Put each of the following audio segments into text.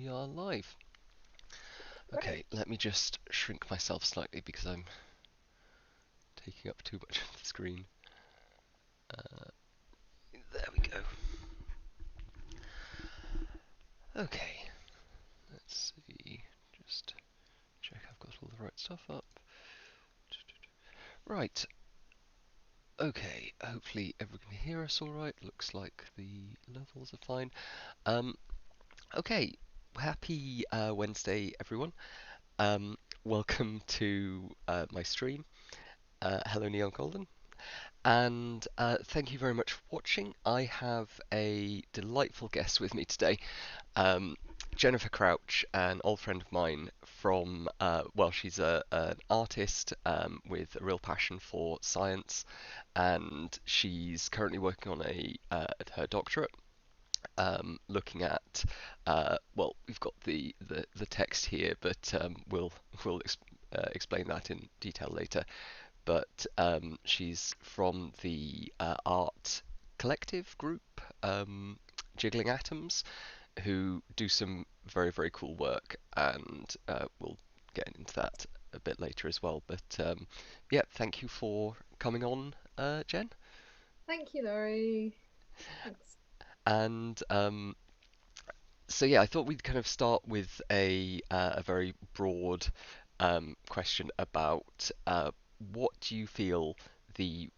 we are live. Okay, Right. let me just shrink myself slightly because I'm taking up too much of the screen. Uh, there we go. Okay, let's see. Just check I've got all the right stuff up. Right. Okay, hopefully everyone can hear us all right. Looks like the levels are fine. Um, okay, happy Wednesday, everyone. Welcome to my stream. Hello, Neon Golden. And thank you very much for watching. I have a delightful guest with me today, um, Jennifer Crouch, an old friend of mine from, well, she's an artist with a real passion for science, and she's currently working on her doctorate. Looking at, well, we've got the text here, but we'll explain that in detail later. But she's from the art collective group, Jiggling Atoms, who do some very, very cool work, and we'll get into that a bit later as well. But yeah, thank you for coming on, Jen. Thank you, Laurie. Thanks. And so yeah, I thought we'd kind of start with a very broad question about what do you feel the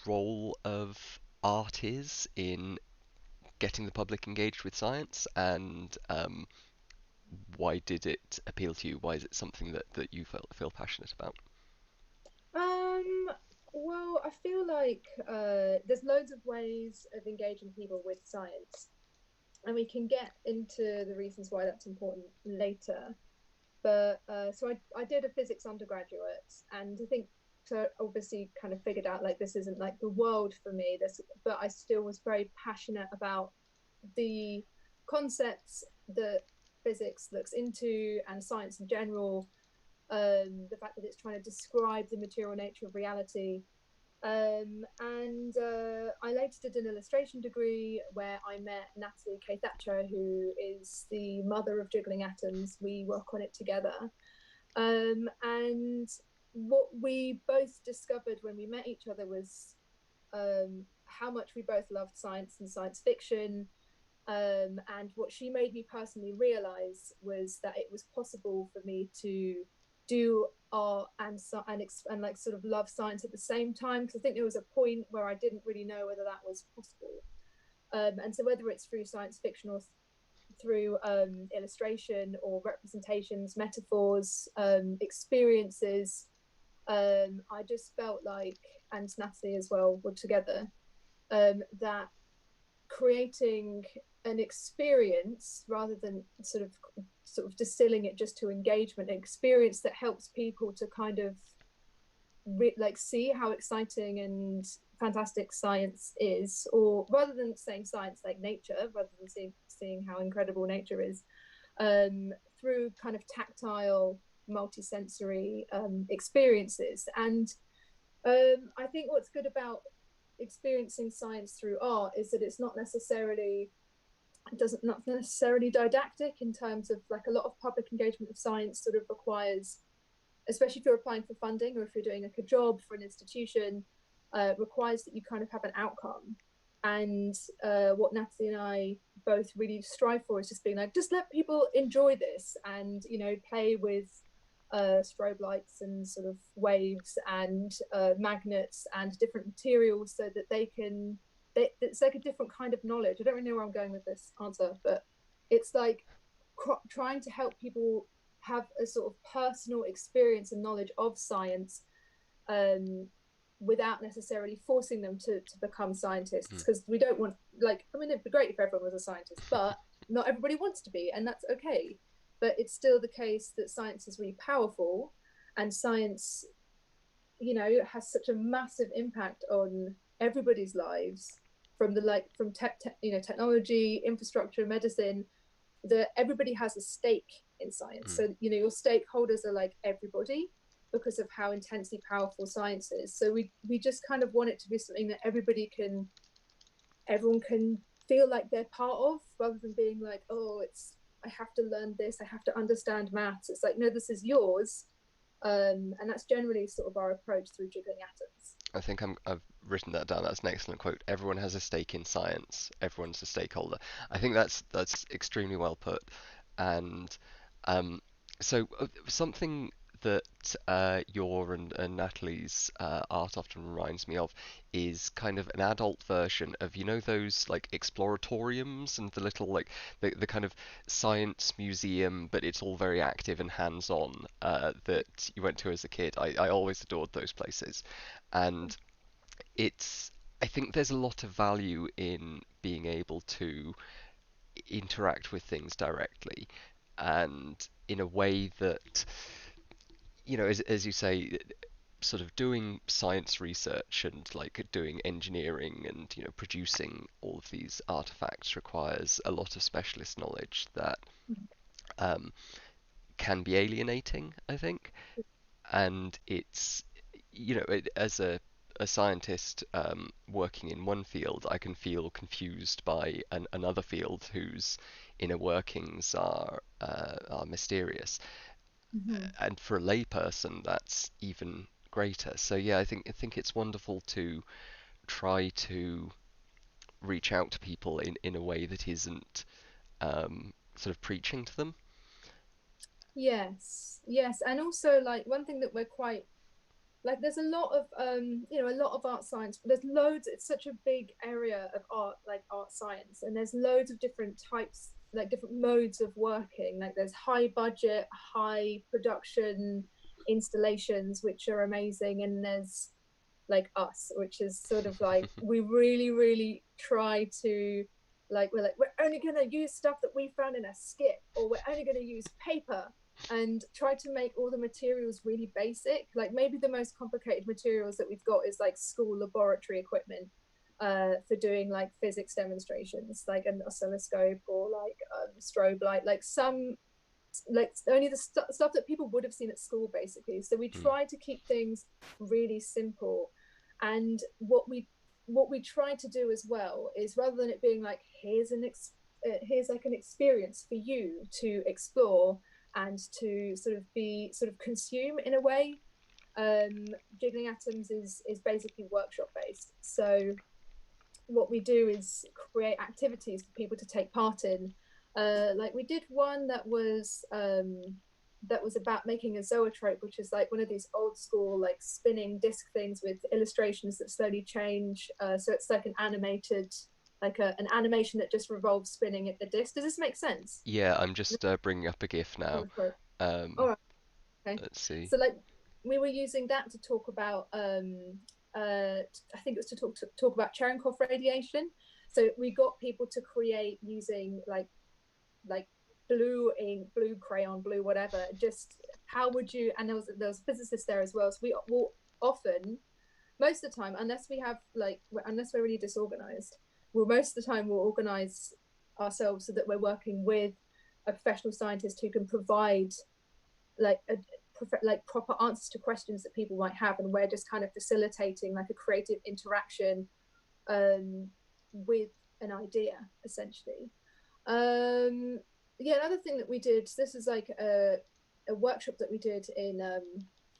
role of art is in getting the public engaged with science, and why did it appeal to you? Why is it something that you feel passionate about? Um, well, I feel like there's loads of ways of engaging people with science, and we can get into the reasons why that's important later. But so I did a physics undergraduate, and I think so obviously kind of figured out like this isn't like the world for me. This, but I still was very passionate about the concepts that physics looks into and science in general, the fact that it's trying to describe the material nature of reality. And I later did an illustration degree where I met Natalie K. Thatcher, who is the mother of Jiggling Atoms. We work on it together. And what we both discovered when we met each other was how much we both loved science and science fiction. And what she made me personally realize was that it was possible for me to do art and like sort of love science at the same time. Because I think there was a point where I didn't really know whether that was possible. And so whether it's through science fiction or through illustration or representations, metaphors, experiences, I just felt like, and Natalie as well, were together, that creating an experience rather than sort of distilling it just to engagement, an experience that helps people to kind of like see how exciting and fantastic science is, or rather than saying science like nature, rather than seeing how incredible nature is, um, through kind of tactile multisensory experiences. And I think what's good about experiencing science through art is that it's not necessarily didactic, in terms of like a lot of public engagement of science sort of requires, especially if you're applying for funding or if you're doing like a job for an institution, requires that you kind of have an outcome. And what Natalie and I both really strive for is just being like, just let people enjoy this, and play with strobe lights and sort of waves and magnets and different materials so that it's like a different kind of knowledge. I don't really know where I'm going with this answer, but it's like trying to help people have a sort of personal experience and knowledge of science, um, without necessarily forcing them to become scientists, Mm. because we don't want, like, I mean, it'd be great if everyone was a scientist, but not everybody wants to be, and that's okay. But it's still the case that science is really powerful, and science, has such a massive impact on everybody's lives, from the like from technology, infrastructure, medicine, that everybody has a stake in science. Mm. So your stakeholders are like everybody, because of how intensely powerful science is. So we just kind of want it to be something that everyone can feel like they're part of, rather than being like, oh, it's I have to learn this, I have to understand maths. It's like, no, this is yours. And that's generally sort of our approach through Jiggling Atoms. I think I've written that down. That's an excellent quote. Everyone has a stake in science. Everyone's a stakeholder. I think that's extremely well put. And um, something that your and Natalie's art often reminds me of is kind of an adult version of, you know, those like exploratoriums and the little like the kind of science museum, but it's all very active and hands-on that you went to as a kid. I always adored those places, and it's I think there's a lot of value in being able to interact with things directly and in a way that, you know, as you say, sort of doing science research and like doing engineering and, you know, producing all of these artifacts requires a lot of specialist knowledge that um, can be alienating, I think. And it's, you know, as a scientist working in one field, I can feel confused by another field whose inner workings are mysterious, Mm-hmm. and for a layperson, that's even greater. So yeah, I think it's wonderful to try to reach out to people in a way that isn't sort of preaching to them. Yes, yes, and also like one thing that we're quite like there's a lot of a lot of art science, there's loads, it's such a big area of art, like art science, and there's loads of different types, like different modes of working. Like there's high budget, high production installations which are amazing, and there's like us, which is sort of like we really really try to like we're only going to use stuff that we found in a skip, or we're only going to use paper, and try to make all the materials really basic. Like maybe the most complicated materials that we've got is like school laboratory equipment for doing like physics demonstrations, like an oscilloscope or like strobe light, like some like only the stuff that people would have seen at school basically. So we Mm, try to keep things really simple. And what we try to do as well is, rather than it being like here's like an experience for you to explore and to sort of be sort of consume in a way, Jiggling Atoms is basically workshop based. So what we do is create activities for people to take part in. Like we did one that was about making a zoetrope, which is like one of these old school like spinning disc things with illustrations that slowly change. So it's like an animated, like an animation that just revolves spinning at the disc. Does this make sense? yeah, I'm just bringing up a GIF now. All Um, right. Okay. let's see. So like we were using that to talk about I think it was to talk about Cherenkov radiation. So we got people to create using like blue ink, blue crayon, blue whatever. Just how would you? And there was physicists there as well. So we will often, most of the time, unless we have like unless we're really disorganized, well, most of the time we'll organize ourselves so that we're working with a professional scientist who can provide like like proper answers to questions that people might have, and we're just kind of facilitating like a creative interaction um, with an idea essentially. um, yeah, another thing that we did, this is like a workshop that we did in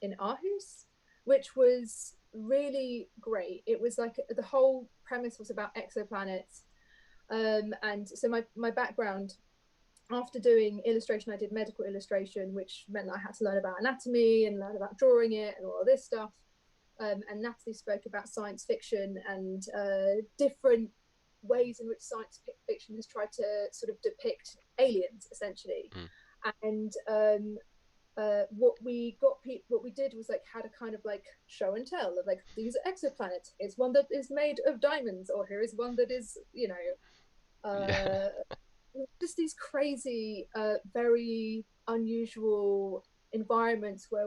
Aarhus, which was really great. It was like the whole premise was about exoplanets. And so my background, after doing illustration, I did medical illustration, which meant that I had to learn about anatomy and learn about drawing it and all of this stuff. And Natalie spoke about science fiction and different ways in which science fiction has tried to sort of depict aliens, essentially. Mm, And what we did was like had a kind of like show and tell of like, these are exoplanets. Here's one that is made of diamonds, or here is one that is, yeah. just these crazy, very unusual environments where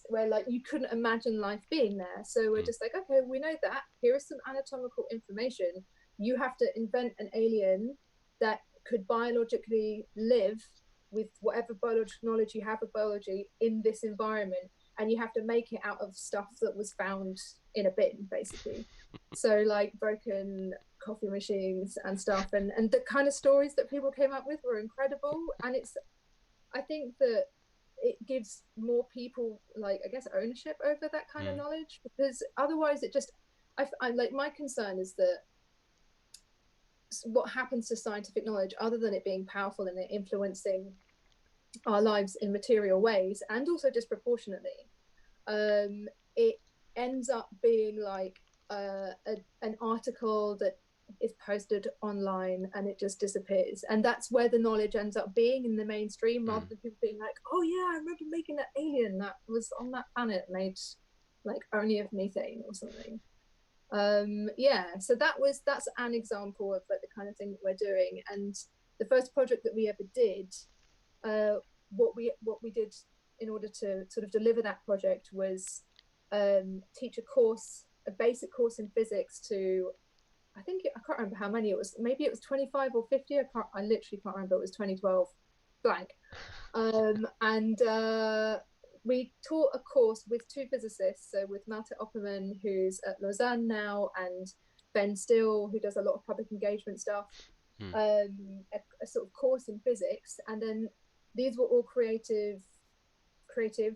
where like you couldn't imagine life being there. So we're Mm, just like, okay, we know that. Here is some anatomical information. You have to invent an alien that could biologically live with whatever biological knowledge you have of biology in this environment, and you have to make it out of stuff that was found in a bin, basically. So like broken coffee machines and stuff, and the kind of stories that people came up with were incredible. And it's, I think that it gives more people, like, I guess, ownership over that kind of Mm, knowledge, because otherwise it just, I like, my concern is that what happens to scientific knowledge, other than it being powerful and it influencing our lives in material ways and also disproportionately, it ends up being like an article that is posted online and it just disappears. And that's where the knowledge ends up being in the mainstream, rather mm, than people being like, oh yeah, I remember making that alien that was on that planet made like only of methane or something. Yeah, so that's an example of like the kind of thing that we're doing. And the first project that we ever did, uh, what we did in order to sort of deliver that project was teach a course, a basic course in physics to, I can't remember how many it was. Maybe it was 25 or 50. I literally can't remember. It was 2012 blank. And we taught a course with two physicists. So with Malte Opperman, who's at Lausanne now, and Ben Still, who does a lot of public engagement stuff, mm, a sort of course in physics. And then these were all creatives.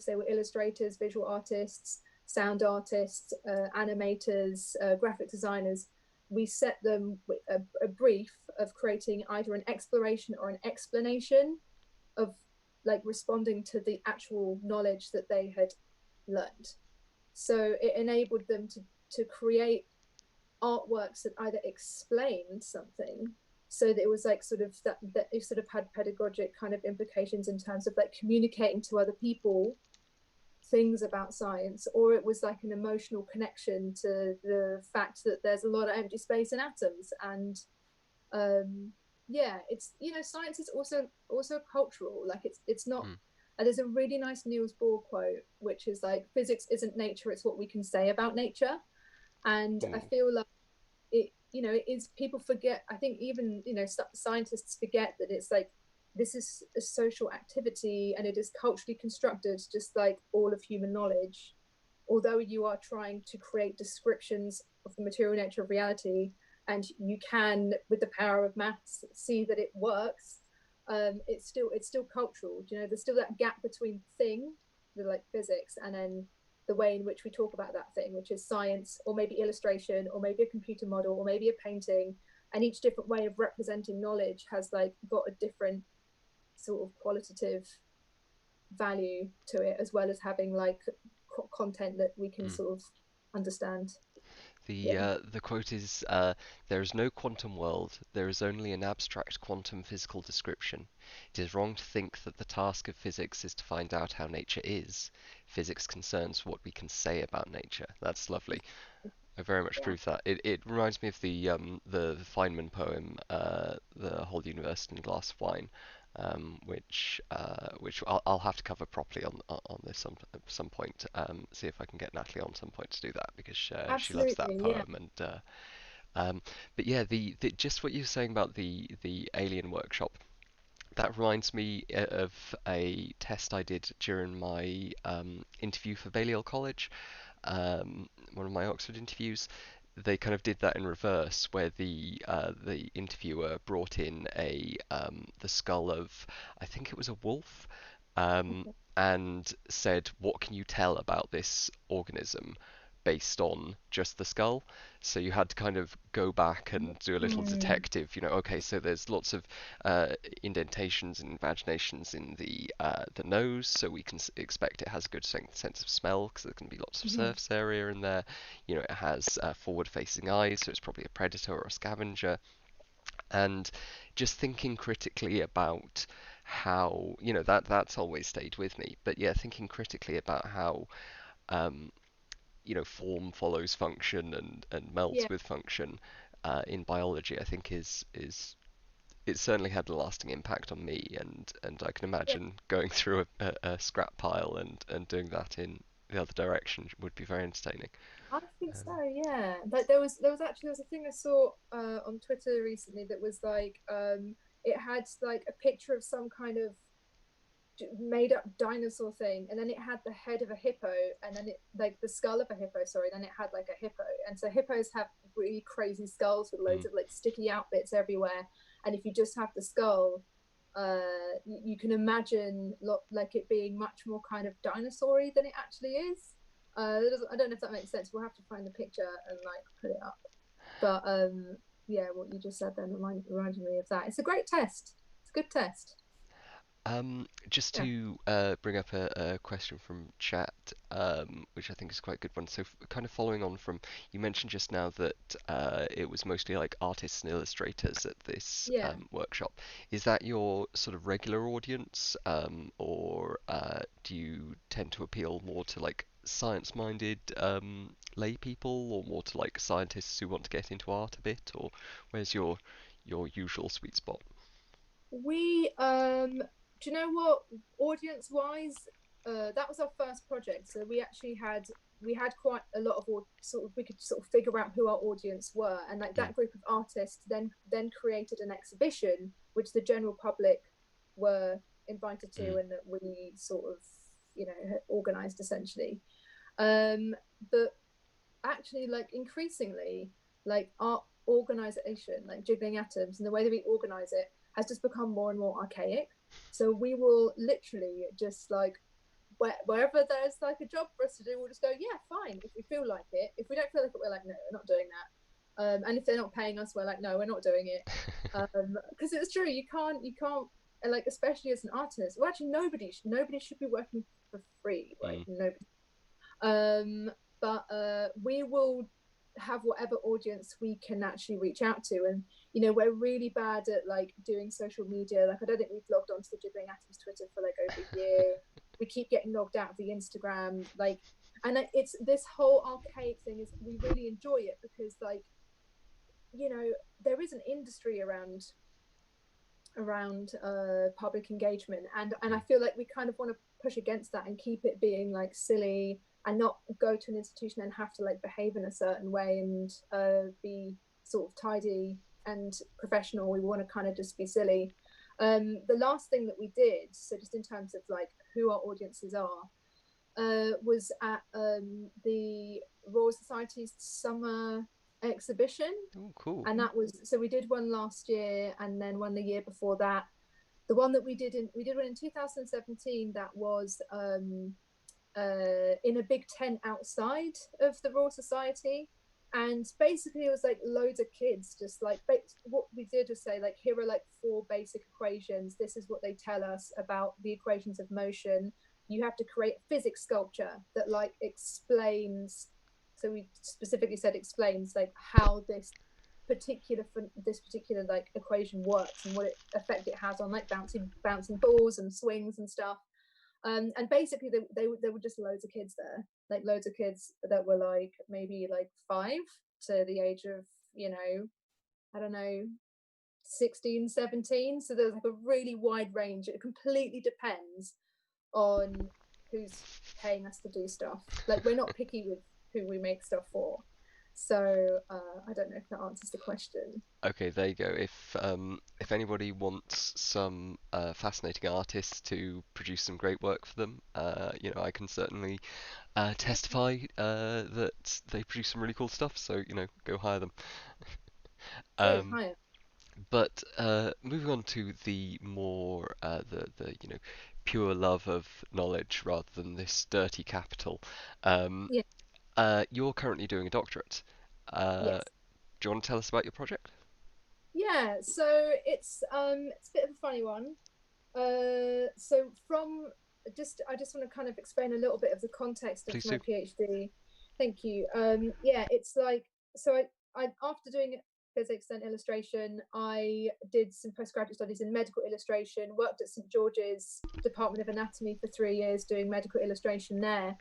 They were illustrators, visual artists, sound artists, animators, graphic designers. We set them a brief of creating either an exploration or an explanation of, like, responding to the actual knowledge that they had learned. So it enabled them to create artworks that either explained something, so that it was like sort of that it sort of had pedagogic kind of implications in terms of like communicating to other people things about science, or it was like an emotional connection to the fact that there's a lot of empty space in atoms. And yeah, it's, science is also cultural. Like, it's not, mm. there's a really nice Niels Bohr quote, which is like, physics isn't nature, it's what we can say about nature. And I Ooh, feel like it is, people forget, I think even, scientists forget that it's like, this is a social activity and it is culturally constructed, just like all of human knowledge. Although you are trying to create descriptions of the material nature of reality, and you can, with the power of maths, see that it works, it's still cultural. There's still that gap between thing, the like physics, and then the way in which we talk about that thing, which is science, or maybe illustration, or maybe a computer model, or maybe a painting. And each different way of representing knowledge has like got a different sort of qualitative value to it, as well as having like content that we can mm. sort of understand. The Yeah, uh, the quote is, "There is no quantum world. There is only an abstract quantum physical description. It is wrong to think that the task of physics is to find out how nature is. Physics concerns what we can say about nature." That's lovely. I very much yeah, approve that. It reminds me of the Feynman poem, "The Whole Universe in a Glass of Wine," which I'll have to cover properly on this some point. See if I can get Natalie on some point to do that, because she loves that absolutely, yeah, poem. Um, but yeah, the just what you were saying about the alien workshop, that reminds me of a test I did during my interview for Balliol College, one of my Oxford interviews. They kind of did that in reverse, where the interviewer brought in the skull of, I think it was a wolf, um, and said, "What can you tell about this organism?" based on just the skull. So you had to kind of go back and do a little mm, detective. Okay, so there's lots of uh, indentations and invaginations in the nose, so we can expect it has a good sense of smell, because there's going to be lots of mm-hmm. surface area in there. It has forward-facing eyes, so it's probably a predator or a scavenger. And just thinking critically about how, that's always stayed with me. But yeah, thinking critically about how um, form follows function and Yeah, melds with function in biology, I think is it certainly had a lasting impact on me, and I can yeah, imagine going through a scrap pile and doing that in the other direction would be very entertaining. I think Um, so. Yeah, like there was a thing I saw on Twitter recently that was like, it had like a picture of some kind of made up dinosaur thing, and then it had the head of a hippo, and then it like the skull of a hippo, sorry, then it had like a hippo. And so hippos have really crazy skulls with Mm. loads of like sticky out bits everywhere. And if you just have the skull, you can imagine like it being much more kind of dinosaur-y than it actually is. I don't know if that makes sense. We'll have to find the picture and like put it up. But yeah, what you just said then reminded me of that. It's a great test. It's a good test. Just Yeah. to bring up a question from chat, which I think is quite a good one. So, kind of following on from, you mentioned just now that it was mostly like artists and illustrators at this Yeah. workshop. Is that your sort of regular audience, or do you tend to appeal more to like science-minded lay people, or more to like scientists who want to get into art a bit, or where's your usual sweet spot? We do you know what, audience wise, that was our first project. So we had quite a lot of sort of we could sort of figure out who our audience were, and like Mm, that group of artists then created an exhibition which the general public were invited to, mm, and that we sort of, you know, organized essentially. But actually, like increasingly, like our organization, like Jiggling Atoms, and the way that we organize it has just become more and more archaic. So we will literally just like wherever there's like a job for us to do, we'll just go, yeah, fine. If we feel like it, if we don't feel like it, we're like, no, we're not doing that. And if they're not paying us, we're like, no, we're not doing it. Because it's true, you can't, like especially as an artist. Well, actually, nobody should be working for free, right? mm, Nobody. um, but we will have whatever audience we can actually reach out to. And you know, we're really bad at like doing social media. Like I don't think we've logged onto the Jiggling Atoms Twitter for like over a year. We keep getting logged out of the Instagram, like, and it's this whole archaic thing is we really enjoy it because like, you know, there is an industry around public engagement, and I mm. feel like we kind of want to push against that and keep it being like silly, and not go to an institution and have to like behave in a certain way and be sort of tidy and professional. We want to kind of just be silly. The last thing that we did, so just in terms of like who our audiences are, was at the Royal Society's summer exhibition. Oh, cool. And that was, so we did one last year and then one the year before that. The one that we did one in 2017 that was in a big tent outside of the Royal Society. And basically, it was like loads of kids just like what we did was say, like, here are like four basic equations. This is what they tell us about the equations of motion. You have to create a physics sculpture that like explains. So we specifically said explains like how this particular like equation works and what effect it has on like bouncing balls and swings and stuff. And basically there were just loads of kids there, like loads of kids that were like maybe like 5 to the age of, you know, I don't know, 16, 17. So there's like a really wide range. It completely depends on who's paying us to do stuff. Like we're not picky with who we make stuff for. So I don't know if that answers the question. Okay, there you go. If anybody wants some fascinating artists to produce some great work for them, I can certainly testify that they produce some really cool stuff. So, go hire them. True, Um, higher. but moving on to the more the pure love of knowledge rather than this dirty capital. Um, Yeah. you're currently doing a doctorate. Uh, Yes. do you want to tell us about your project? Yeah, so it's a bit of a funny one. So from just I just want to kind of explain a little bit of the context of Please my do. PhD. Thank you. Yeah, it's like, so I after doing physics and illustration, I did some postgraduate studies in medical illustration, worked at St George's Department of Anatomy for 3 years doing medical illustration there.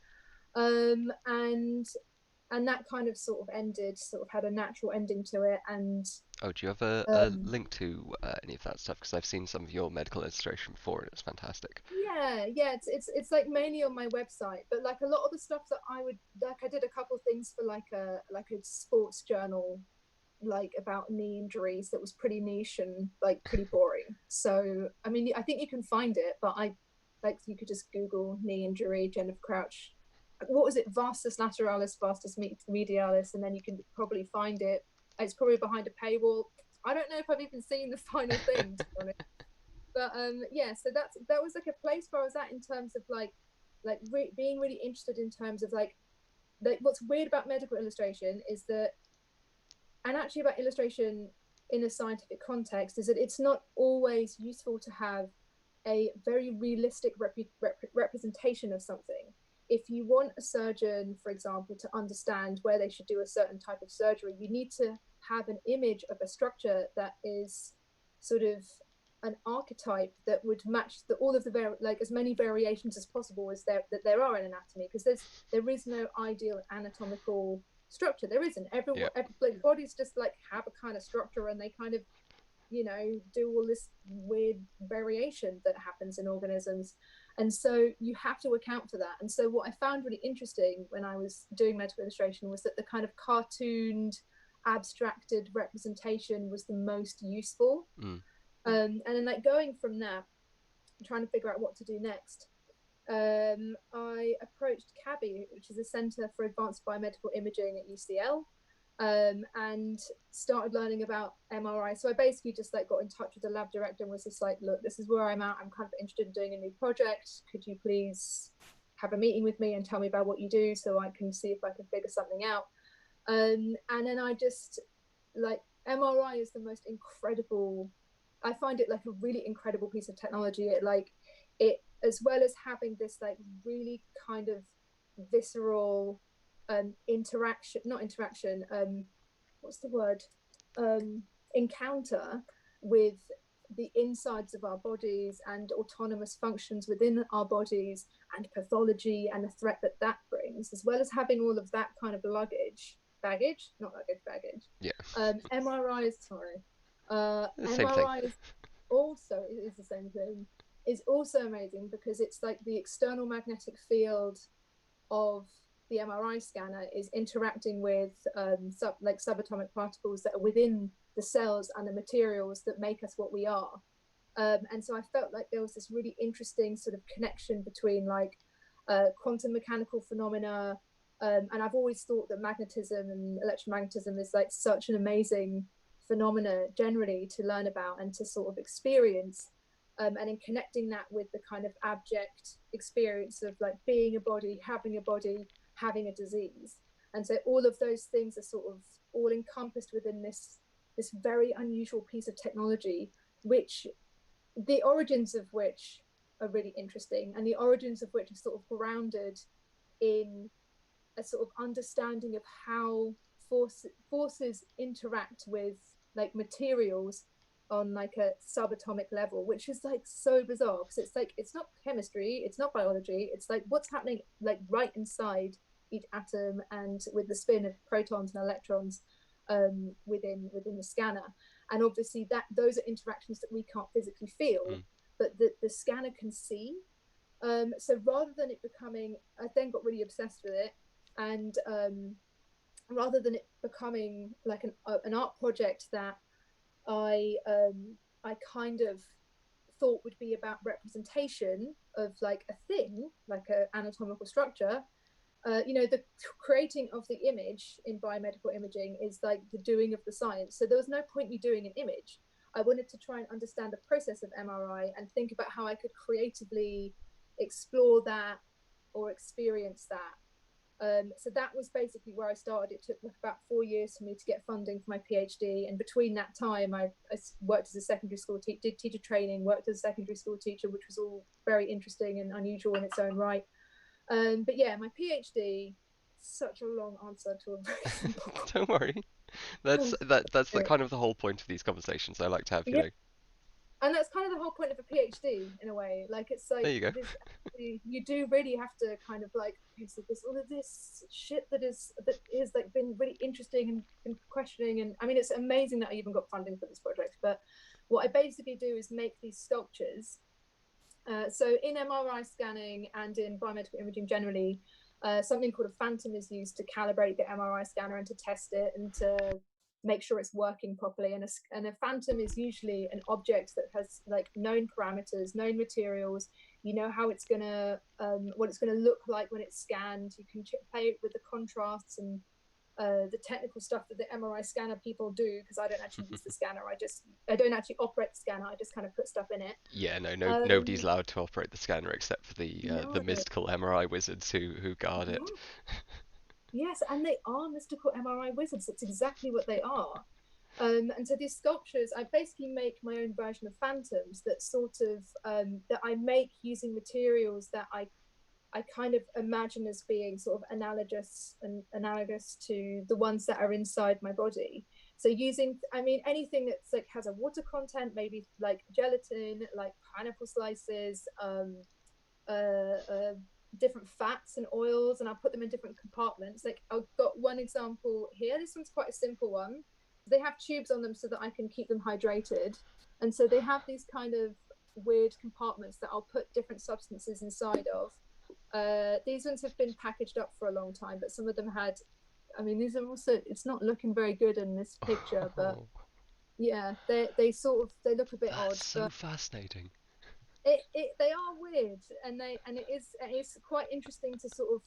And that kind of sort of ended, sort of had a natural ending to it. And Oh, do you have a um, link to any of that stuff? Because I've seen some of your medical illustration before, and it's fantastic. yeah, it's like mainly on my website, but like a lot of the stuff that I would like, I did a couple of things for like a sports journal, like about knee injuries, that was pretty niche and like pretty boring. So I mean, I think you can find it, but like you could just Google knee injury, Jennifer Crouch. What was it? Vastus lateralis, vastus medialis, and then you can probably find it. It's probably behind a paywall. I don't know if I've even seen the final thing, to be honest. But yeah, so that was like a place where I was at in terms of being really interested in terms of like what's weird about medical illustration is that, and actually about illustration in a scientific context, is that it's not always useful to have a very realistic representation of something. If you want a surgeon, for example, to understand where they should do a certain type of surgery, you need to have an image of a structure that is sort of an archetype that would match all of the like as many variations as possible as there are in anatomy, because there is no ideal anatomical structure. There isn't. Yeah. Like bodies just like have a kind of structure, and they kind of do all this weird variation that happens in organisms. And so you have to account for that. And so what I found really interesting when I was doing medical illustration was that the kind of cartooned, abstracted representation was the most useful. Mm. And then like going from that, trying to figure out what to do next, I approached CABI, which is a Centre for Advanced Biomedical Imaging at UCL, and started learning about MRI. So I basically just like got in touch with the lab director and was just like, look, this is where I'm at. I'm kind of interested in doing a new project. Could you please have a meeting with me and tell me about what you do so I can see if I can figure something out? And then I just like MRI is the most incredible. I find it like a really incredible piece of technology. It as well as having this like really kind of visceral interaction, not interaction, what's the word? Encounter with the insides of our bodies and autonomous functions within our bodies and pathology and the threat that that brings, as well as having all of that kind of baggage, not luggage, baggage. Yeah. MRI sorry. The same thing. MRI is also, it is the same thing, is also amazing because it's like the external magnetic field of the MRI scanner is interacting with subatomic particles that are within the cells and the materials that make us what we are. And so I felt like there was this really interesting sort of connection between quantum mechanical phenomena. And I've always thought that magnetism and electromagnetism is like such an amazing phenomena generally to learn about and to sort of experience. And in connecting that with the kind of abject experience of like being a body, having a disease. And so all of those things are sort of all encompassed within this very unusual piece of technology, which the origins of which are really interesting, and the origins of which are sort of grounded in a sort of understanding of how forces interact with like materials on like a subatomic level, which is like so bizarre because it's like it's not chemistry, it's not biology, it's like what's happening like right inside each atom and with the spin of protons and electrons within the scanner. And obviously that those are interactions that we can't physically feel, Mm. but the scanner can see. So rather than it becoming, I then got really obsessed with it, and rather than it becoming like an art project that I I kind of thought would be about representation of like a thing, like an anatomical structure. The creating of the image in biomedical imaging is like the doing of the science. So there was no point me doing an image. I wanted to try and understand the process of MRI and think about how I could creatively explore that or experience that. So that was basically where I started. It took like about 4 years for me to get funding for my PhD. And between that time, I worked as a secondary school teacher, did teacher training, worked as a secondary school teacher, which was all very interesting and unusual in its own right. But yeah, my PhD, such a long answer to a very simple Don't worry. That's the kind of the whole point of these conversations. I like to have, yeah, and that's kind of the whole point of a PhD in a way. Like it's there like you go. this, you do really have to kind of like so this all of this shit that is like been really interesting and questioning. And I mean, it's amazing that I even got funding for this project. But what I basically do is make these sculptures. So in MRI scanning and in biomedical imaging generally, something called a phantom is used to calibrate the MRI scanner and to test it and to make sure it's working properly. And a phantom is usually an object that has like known parameters, known materials. You know how it's gonna what it's gonna look like when it's scanned. You can play with the contrasts and the technical stuff that the MRI scanner people do, because I don't actually use the scanner. I don't actually operate the scanner. I just kind of put stuff in it. Yeah, no, nobody's Um, allowed to operate the scanner except for the no, mystical MRI wizards who guard it. yeah, yes, and they are mystical MRI wizards. That's exactly what they are. And so these sculptures, I basically make my own version of phantoms that sort of that I make using materials that I kind of imagine as being sort of analogous to the ones that are inside my body. So using, I mean, anything that's like has a water content, maybe like gelatin, like pineapple slices, uh, uh, different fats and oils, and I'll put them in different compartments. Like I've got one example here. This one's quite a simple one. They have tubes on them so that I can keep them hydrated, and so they have these kind of weird compartments that I'll put different substances inside of. These ones have been packaged up for a long time, but some of them had. I mean, these are also. It's not looking very good in this picture, but Oh, yeah, they sort of they look a bit that's odd, so but fascinating. they are weird, and it's quite interesting to sort of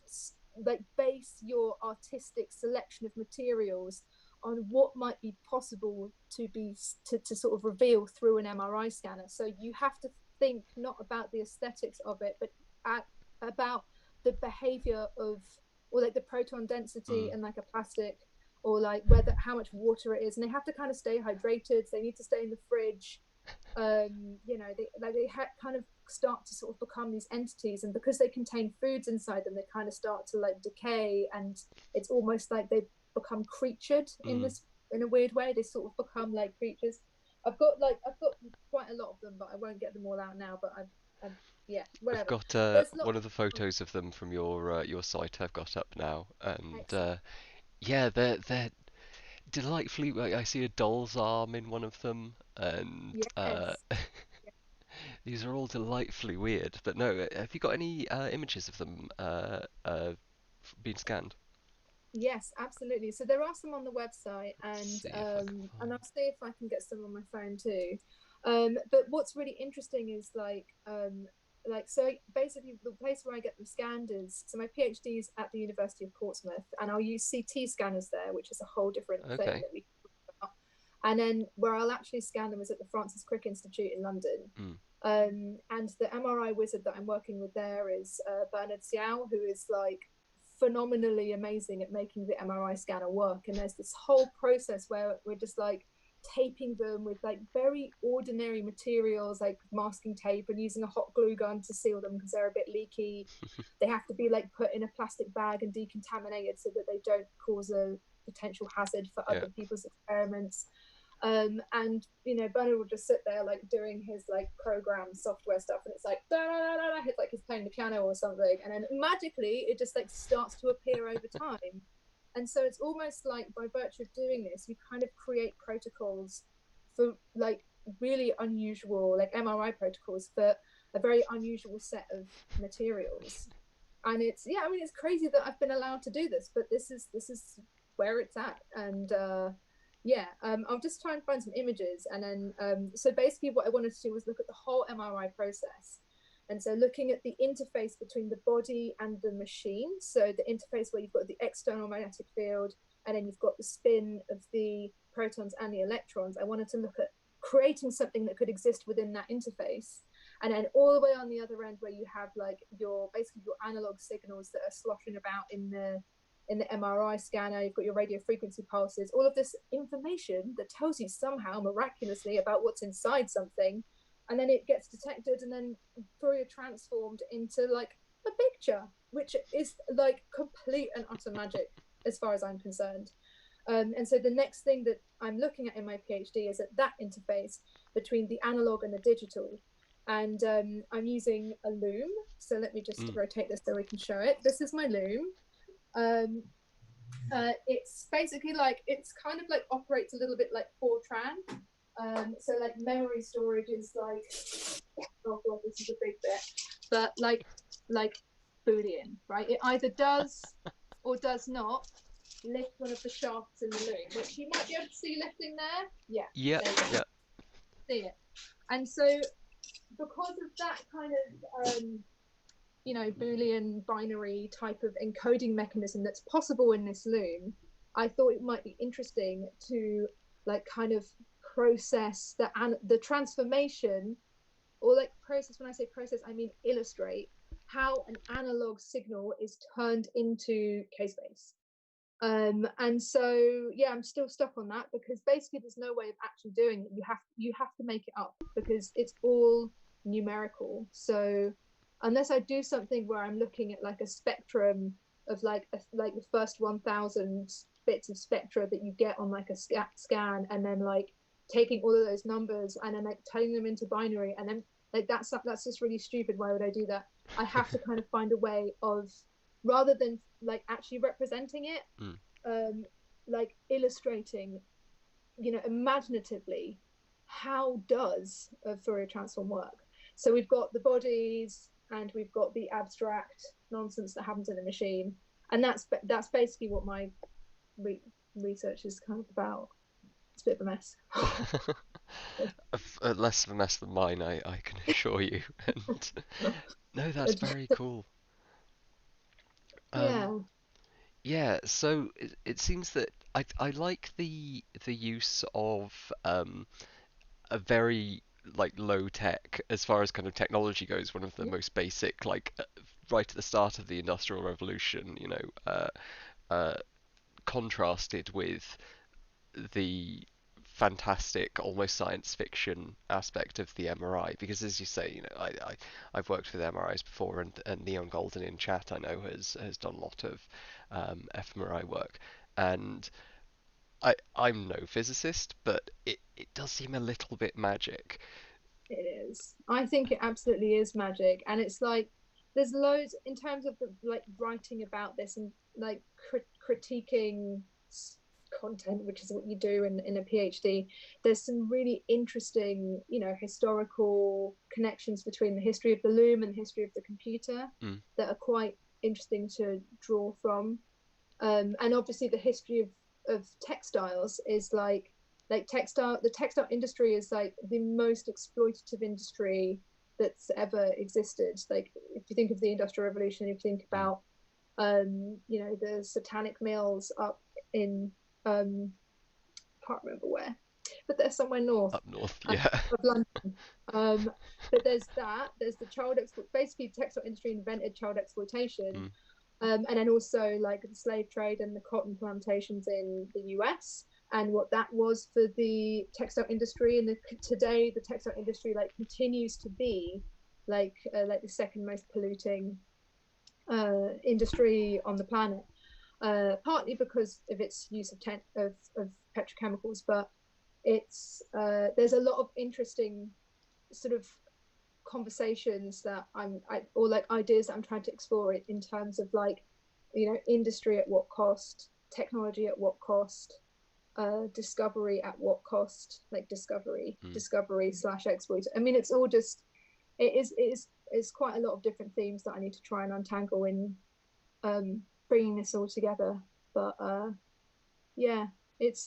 like base your artistic selection of materials on what might be possible to sort of reveal through an MRI scanner. So you have to think not about the aesthetics of it, but at, about the behavior of, or like the proton density Mm. and like a plastic, or like whether how much water it is, and they have to kind of stay hydrated. So they need to stay in the fridge. You know, kind of start to sort of become these entities, and because they contain foods inside them, they kind of start to like decay, and it's almost like they become creatured Mm. in a weird way. They sort of become like creatures. I've got quite a lot of them, but I won't get them all out now. But I've yeah, I've whatever. got There's one lots. of the photos of them from your site I've got up now, and Excellent. yeah, they're delightfully. I see a doll's arm in one of them, and Yes. these are all delightfully weird. But no, have you got any images of them being scanned? Yes, absolutely. So there are some on the website, Let's see if I can and find. I'll see if I can get some on my phone too. But what's really interesting is like so basically the place where I get them scanned is, so my PhD is at the University of Portsmouth, and I'll use CT scanners there, which is a whole different thing Okay. that we can talk about. And then where I'll actually scan them is at the Francis Crick Institute in London. Mm. And the MRI wizard that I'm working with there is Bernard Xiao, who is like phenomenally amazing at making the MRI scanner work. And there's this whole process where we're just like taping them with like very ordinary materials like masking tape, and using a hot glue gun to seal them because they're a bit leaky. They have to be like put in a plastic bag and decontaminated so that they don't cause a potential hazard for Yeah. other people's experiments. And you know, Bernard will just sit there like doing his like program software stuff, and it's like da, da, da, da, like he's playing the piano or something, and then magically it just like starts to appear over time. And so it's almost like by virtue of doing this, you kind of create protocols for like really unusual, like MRI protocols for a very unusual set of materials. And it's, yeah, I mean, it's crazy that I've been allowed to do this, but this is where it's at. And yeah, I'll just try and find some images, and then so basically what I wanted to do was look at the whole MRI process. And so looking at the interface between the body and the machine, so the interface where you've got the external magnetic field, and then you've got the spin of the protons and the electrons. I wanted to look at creating something that could exist within that interface. And then all the way on the other end, where you have like your basically your analog signals that are sloshing about in the MRI scanner, you've got your radio frequency pulses, all of this information that tells you somehow miraculously about what's inside something. And then it gets detected and then Fourier transformed into like a picture, which is like complete and utter magic as far as I'm concerned. And so the next thing that I'm looking at in my PhD is at that interface between the analog and the digital. And I'm using a loom. So let me just Mm. rotate this so we can show it. This is my loom. Um, it's basically like, it's kind of like operates a little bit like Fortran. So like memory storage is like, oh god, this is a big bit, but like Boolean, right? It either does or does not lift one of the shafts in the loom, which you might be able to see lifting there. Yeah, Yeah, there you go. yeah. See it. And so because of that kind of Boolean binary type of encoding mechanism that's possible in this loom, I thought it might be interesting to like kind of process the transformation, or like process, when I say process I mean illustrate how an analog signal is turned into k-space. And so yeah, I'm still stuck on that because basically there's no way of actually doing it. You have to make it up because it's all numerical. So unless I do something where I'm looking at like a spectrum of like the first 1,000 bits of spectra that you get on like a scan, and then like taking all of those numbers and then like turning them into binary, and then like that's just really stupid. Why would I do that? I have to kind of find a way of, rather than like actually representing it, Mm. um, like illustrating, imaginatively, how does a Fourier transform work? So we've got the bodies and we've got the abstract nonsense that happens in the machine, and that's basically what my re- research is kind of about. It's a bit of a mess. Less of a mess than mine, I can assure you. And no, that's very cool. Um, Yeah, yeah, so it seems that I like the use of a very like low tech as far as kind of technology goes, one of the yeah, most basic, like right at the start of the Industrial Revolution, uh, contrasted with the fantastic, almost science fiction aspect of the MRI. Because as you say, I've worked with MRIs before, and Neon Golden in chat I know has done a lot of fMRI work, and I'm no physicist, but it does seem a little bit magic. it is. I think it absolutely is magic, and it's like there's loads in terms of the like writing about this and like critiquing content, which is what you do in a PhD. There's some really interesting, historical connections between the history of the loom and the history of the computer Mm, that are quite interesting to draw from. And obviously the history of textiles is like the textile industry is like the most exploitative industry that's ever existed. Like if you think of the Industrial Revolution, if you think mm. about the satanic mills up in can't remember where, but they're somewhere north Up north, uh, yeah. of London. um but there's the child export, basically the textile industry invented child exploitation. Mm, And then also like the slave trade and the cotton plantations in the US, and what that was for the textile industry. And today the textile industry like continues to be like the second most polluting industry on the planet, partly because of its use of petrochemicals, but it's there's a lot of interesting sort of conversations that or like ideas that I'm trying to explore in terms of like, industry at what cost, technology at what cost, discovery at what cost, like mm. discovery slash exploit. I mean, it's all just it's quite a lot of different themes that I need to try and untangle in bringing this all together. But yeah,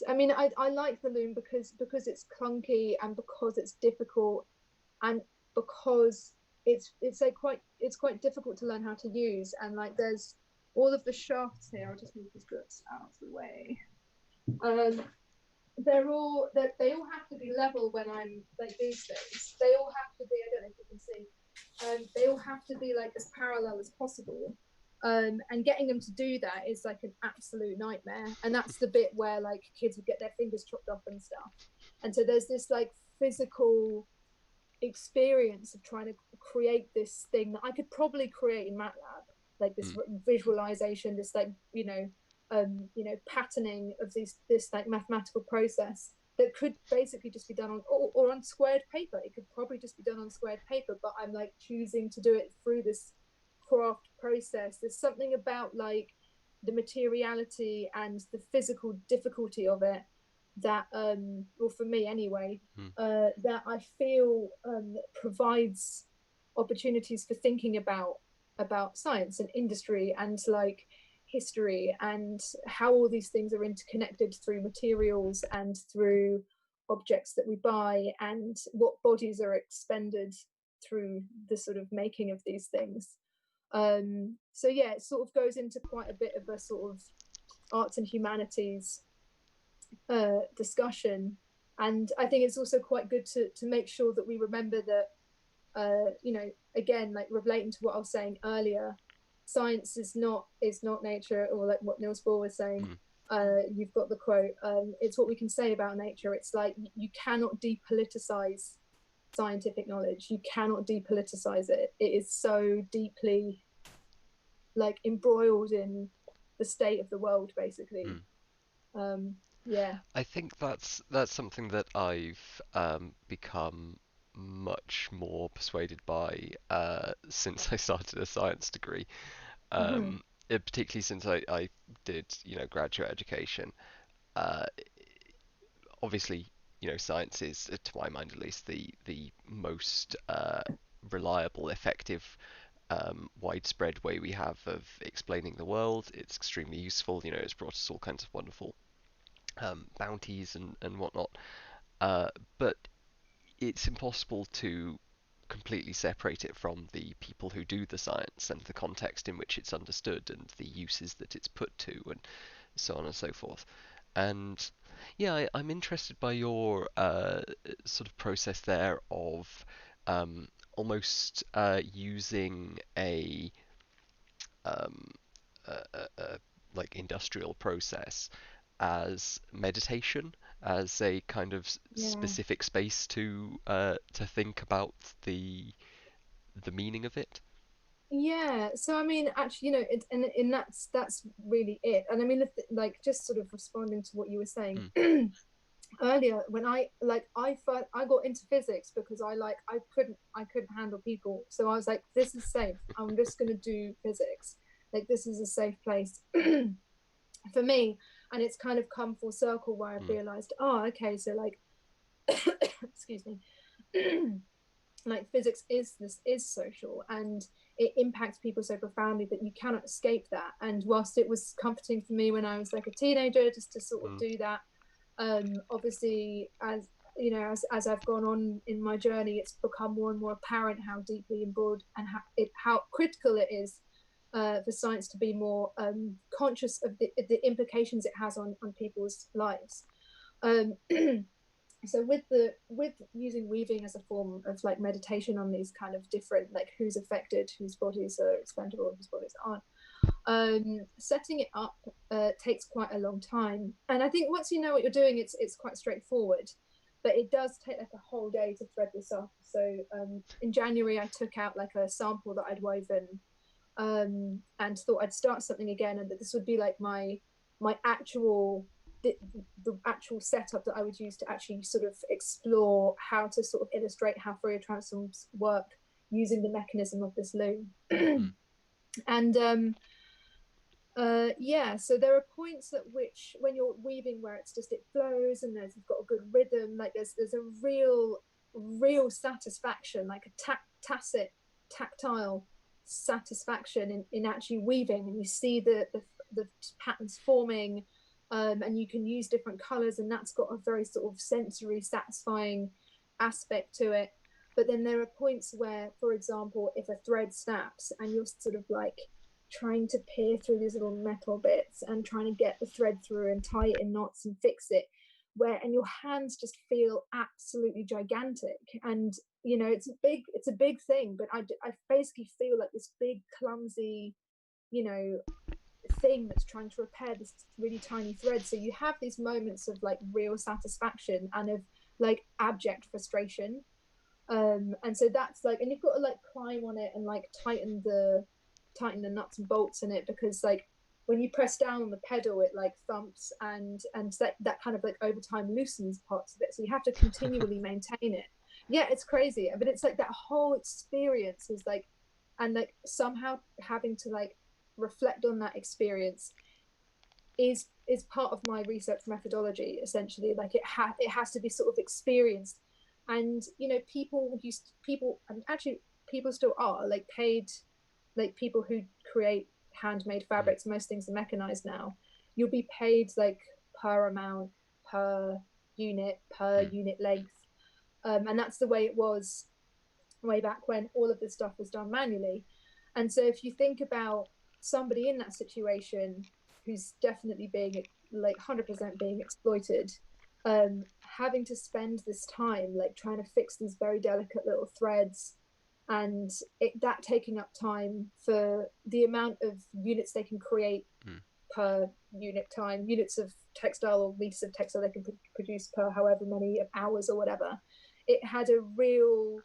I mean, I like the loom because it's clunky and because it's difficult, and because it's quite difficult to learn how to use. And like there's all of the shafts here. I'll just move these grips out of the way. um they all have to be level when I'm like these things. They all have to be, I don't know if you can see, they all have to be like as parallel as possible. And getting them to do that is like an absolute nightmare. And that's the bit where like kids would get their fingers chopped off and stuff. And so there's this like physical experience of trying to create this thing that I could probably create in MATLAB, like this Mm. visualization, this like patterning of this like mathematical process that could basically just be done or on squared paper. It could probably just be done on squared paper, but I'm like choosing to do it through this craft process. There's something about like the materiality and the physical difficulty of it that or for me anyway, Mm. that I feel provides opportunities for thinking about science and industry, and like history and how all these things are interconnected through materials and through objects that we buy, and what bodies are expended through the sort of making of these things. So yeah, it sort of goes into quite a bit of a sort of arts and humanities discussion. And I think it's also quite good to make sure that we remember that, you know, again, like relating to what I was saying earlier, science is not nature, or like what Niels Bohr was saying. Mm, You've got the quote. It's what we can say about nature. It's like you cannot depoliticize scientific knowledge. You cannot depoliticize it. It is so deeply like embroiled in the state of the world, basically. mm. Um, yeah. I think that's something that I've become much more persuaded by since I started a science degree. Mm-hmm. Particularly since I did, graduate education. Uh, Obviously, science is, to my mind at least, the most reliable, effective, widespread way we have of explaining the world. It's extremely useful. It's brought us all kinds of wonderful bounties and whatnot. Uh, but it's impossible to completely separate it from the people who do the science and the context in which it's understood and the uses that it's put to and so on and so forth. And yeah, I'm interested by your sort of process there of almost using um, a like industrial process as meditation, as a kind of Yeah. specific space to think about the meaning of it. Yeah, so I mean, actually, and that's really it. And I mean, like just sort of responding to what you were saying Mm, earlier, when I got into physics because I couldn't handle people, so I was like, this is safe. I'm just gonna do physics. Like this is a safe place for me, and it's kind of come full circle where I've mm, realized, oh, okay, so like, excuse me. Like physics is social, and it impacts people so profoundly that you cannot escape that. And whilst it was comforting for me when I was like a teenager just to sort of mm, do that, obviously as you know, as I've gone on in my journey, it's become more and more apparent how deeply embroiled and how critical it is for science to be more conscious of the implications it has on people's lives. Um, so with using weaving as a form of like meditation on these kind of different, like who's affected, whose bodies are expendable, whose bodies aren't, setting it up takes quite a long time. And I think once you know what you're doing, it's quite straightforward, but it does take like a whole day to thread this up. So in January I took out like a sample that I'd woven, and thought I'd start something again, and that this would be like my actual the actual setup that I would use to actually sort of explore how to sort of illustrate how Fourier transforms work using the mechanism of this loom. mm, And yeah, so there are points at which when you're weaving where it's just it flows and you've got a good rhythm, like there's a real satisfaction, like a tacit tactile satisfaction in actually weaving, and you see the patterns forming, and you can use different colors, and that's got a very sort of sensory satisfying aspect to it. But then there are points where, for example, if a thread snaps and you're sort of like trying to peer through these little metal bits and trying to get the thread through and tie it in knots and fix it, where and your hands just feel absolutely gigantic. And you know, it's a big thing, but I basically feel like this big clumsy, you know, thing that's trying to repair this really tiny thread. So you have these moments of like real satisfaction and of like abject frustration. And so that's like, and you've got to like climb on it and like tighten the nuts and bolts in it, because like when you press down on the pedal it like thumps, and that kind of like over time loosens parts of it, so you have to continually maintain it. Yeah, it's crazy, but it's like that whole experience is like, and like somehow having to like reflect on that experience is part of my research methodology, essentially. Like it has to be sort of experienced. And you know, people and actually people still are like paid, like people who create handmade mm, fabrics, most things are mechanized now, you'll be paid like per amount, per per mm, unit length. And that's the way it was way back when all of this stuff was done manually. And so if you think about somebody in that situation who's definitely being like 100% being exploited, having to spend this time like trying to fix these very delicate little threads, and that taking up time for the amount of units they can create mm, per unit time, units of textile or meters of textile they can produce per however many hours or whatever, it had a real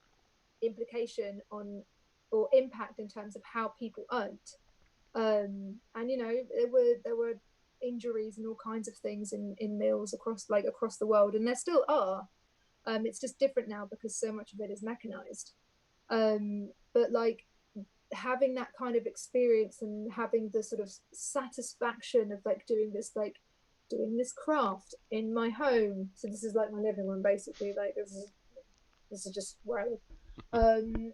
implication on or impact in terms of how people earned. And you know, there were injuries and all kinds of things in mills across the world, and there still are. It's just different now because so much of it is mechanized. But like having that kind of experience and having the sort of satisfaction of doing this craft in my home. So this is like my living room basically. Like this is just where I live. Um,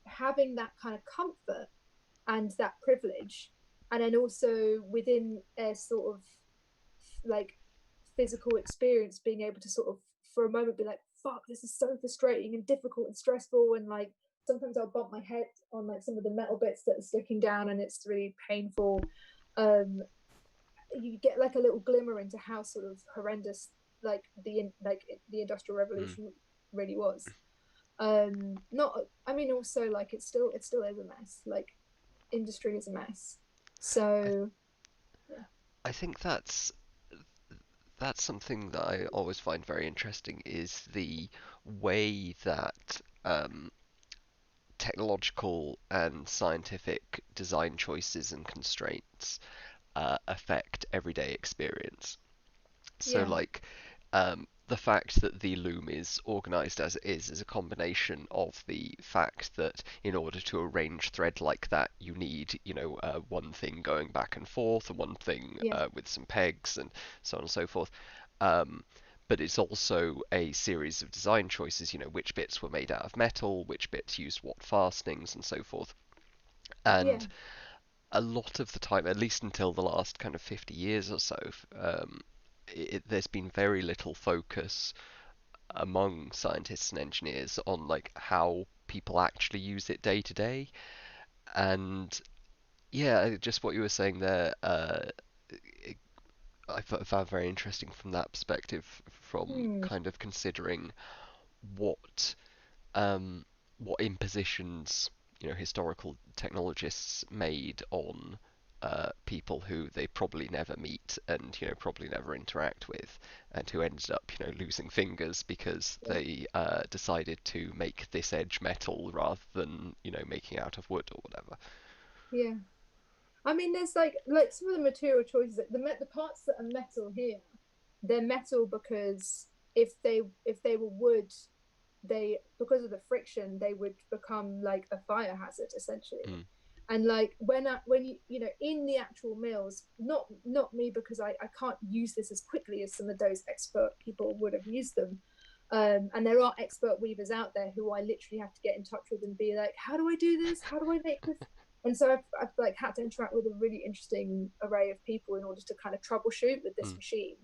Having that kind of comfort and that privilege, and then also within a sort of like physical experience, being able to sort of for a moment be like, "Fuck, this is so frustrating and difficult and stressful," and like sometimes I'll bump my head on like some of the metal bits that are sticking down, and it's really painful. Um, you get like a little glimmer into how sort of horrendous the industrial mm. revolution really was. Not I mean also like it still is a mess. Like industry is a mess. I So yeah. I think that's something that I always find very interesting is the way that technological and scientific design choices and constraints affect everyday experience. So, Yeah. like, the fact that the loom is organized as it is a combination of the fact that in order to arrange thread like that, you need, one thing going back and forth and one thing Yeah. with some pegs and so on and so forth. Um, but it's also a series of design choices, which bits were made out of metal, which bits used what fastenings and so forth. Yeah. And a lot of the time, at least until the last kind of 50 years or so, there's been very little focus among scientists and engineers on like how people actually use it day to day. And yeah, just what you were saying there, I found very interesting from that perspective, from Hmm. kind of considering what um, what impositions historical technologists made on people who they probably never meet and probably never interact with, and who ended up losing fingers because Yeah. they decided to make this edge metal rather than making out of wood or whatever. Yeah. I mean, there's like some of the material choices. The parts that are metal here, they're metal because if they were wood, they because of the friction they would become like a fire hazard essentially. Mm, And like when you know in the actual mills, not me because I can't use this as quickly as some of those expert people would have used them. And there are expert weavers out there who I literally have to get in touch with and be like, how do I do this, how do I make this? And so I've like had to interact with a really interesting array of people in order to kind of troubleshoot with this mm, machine.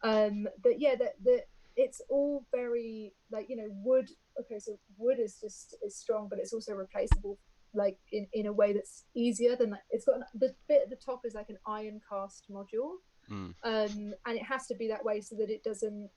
But yeah, that it's all very like wood. Okay, so wood is strong, but it's also replaceable like in a way that's easier than like, it's got the bit at the top is like an iron cast module, mm, and it has to be that way so that it doesn't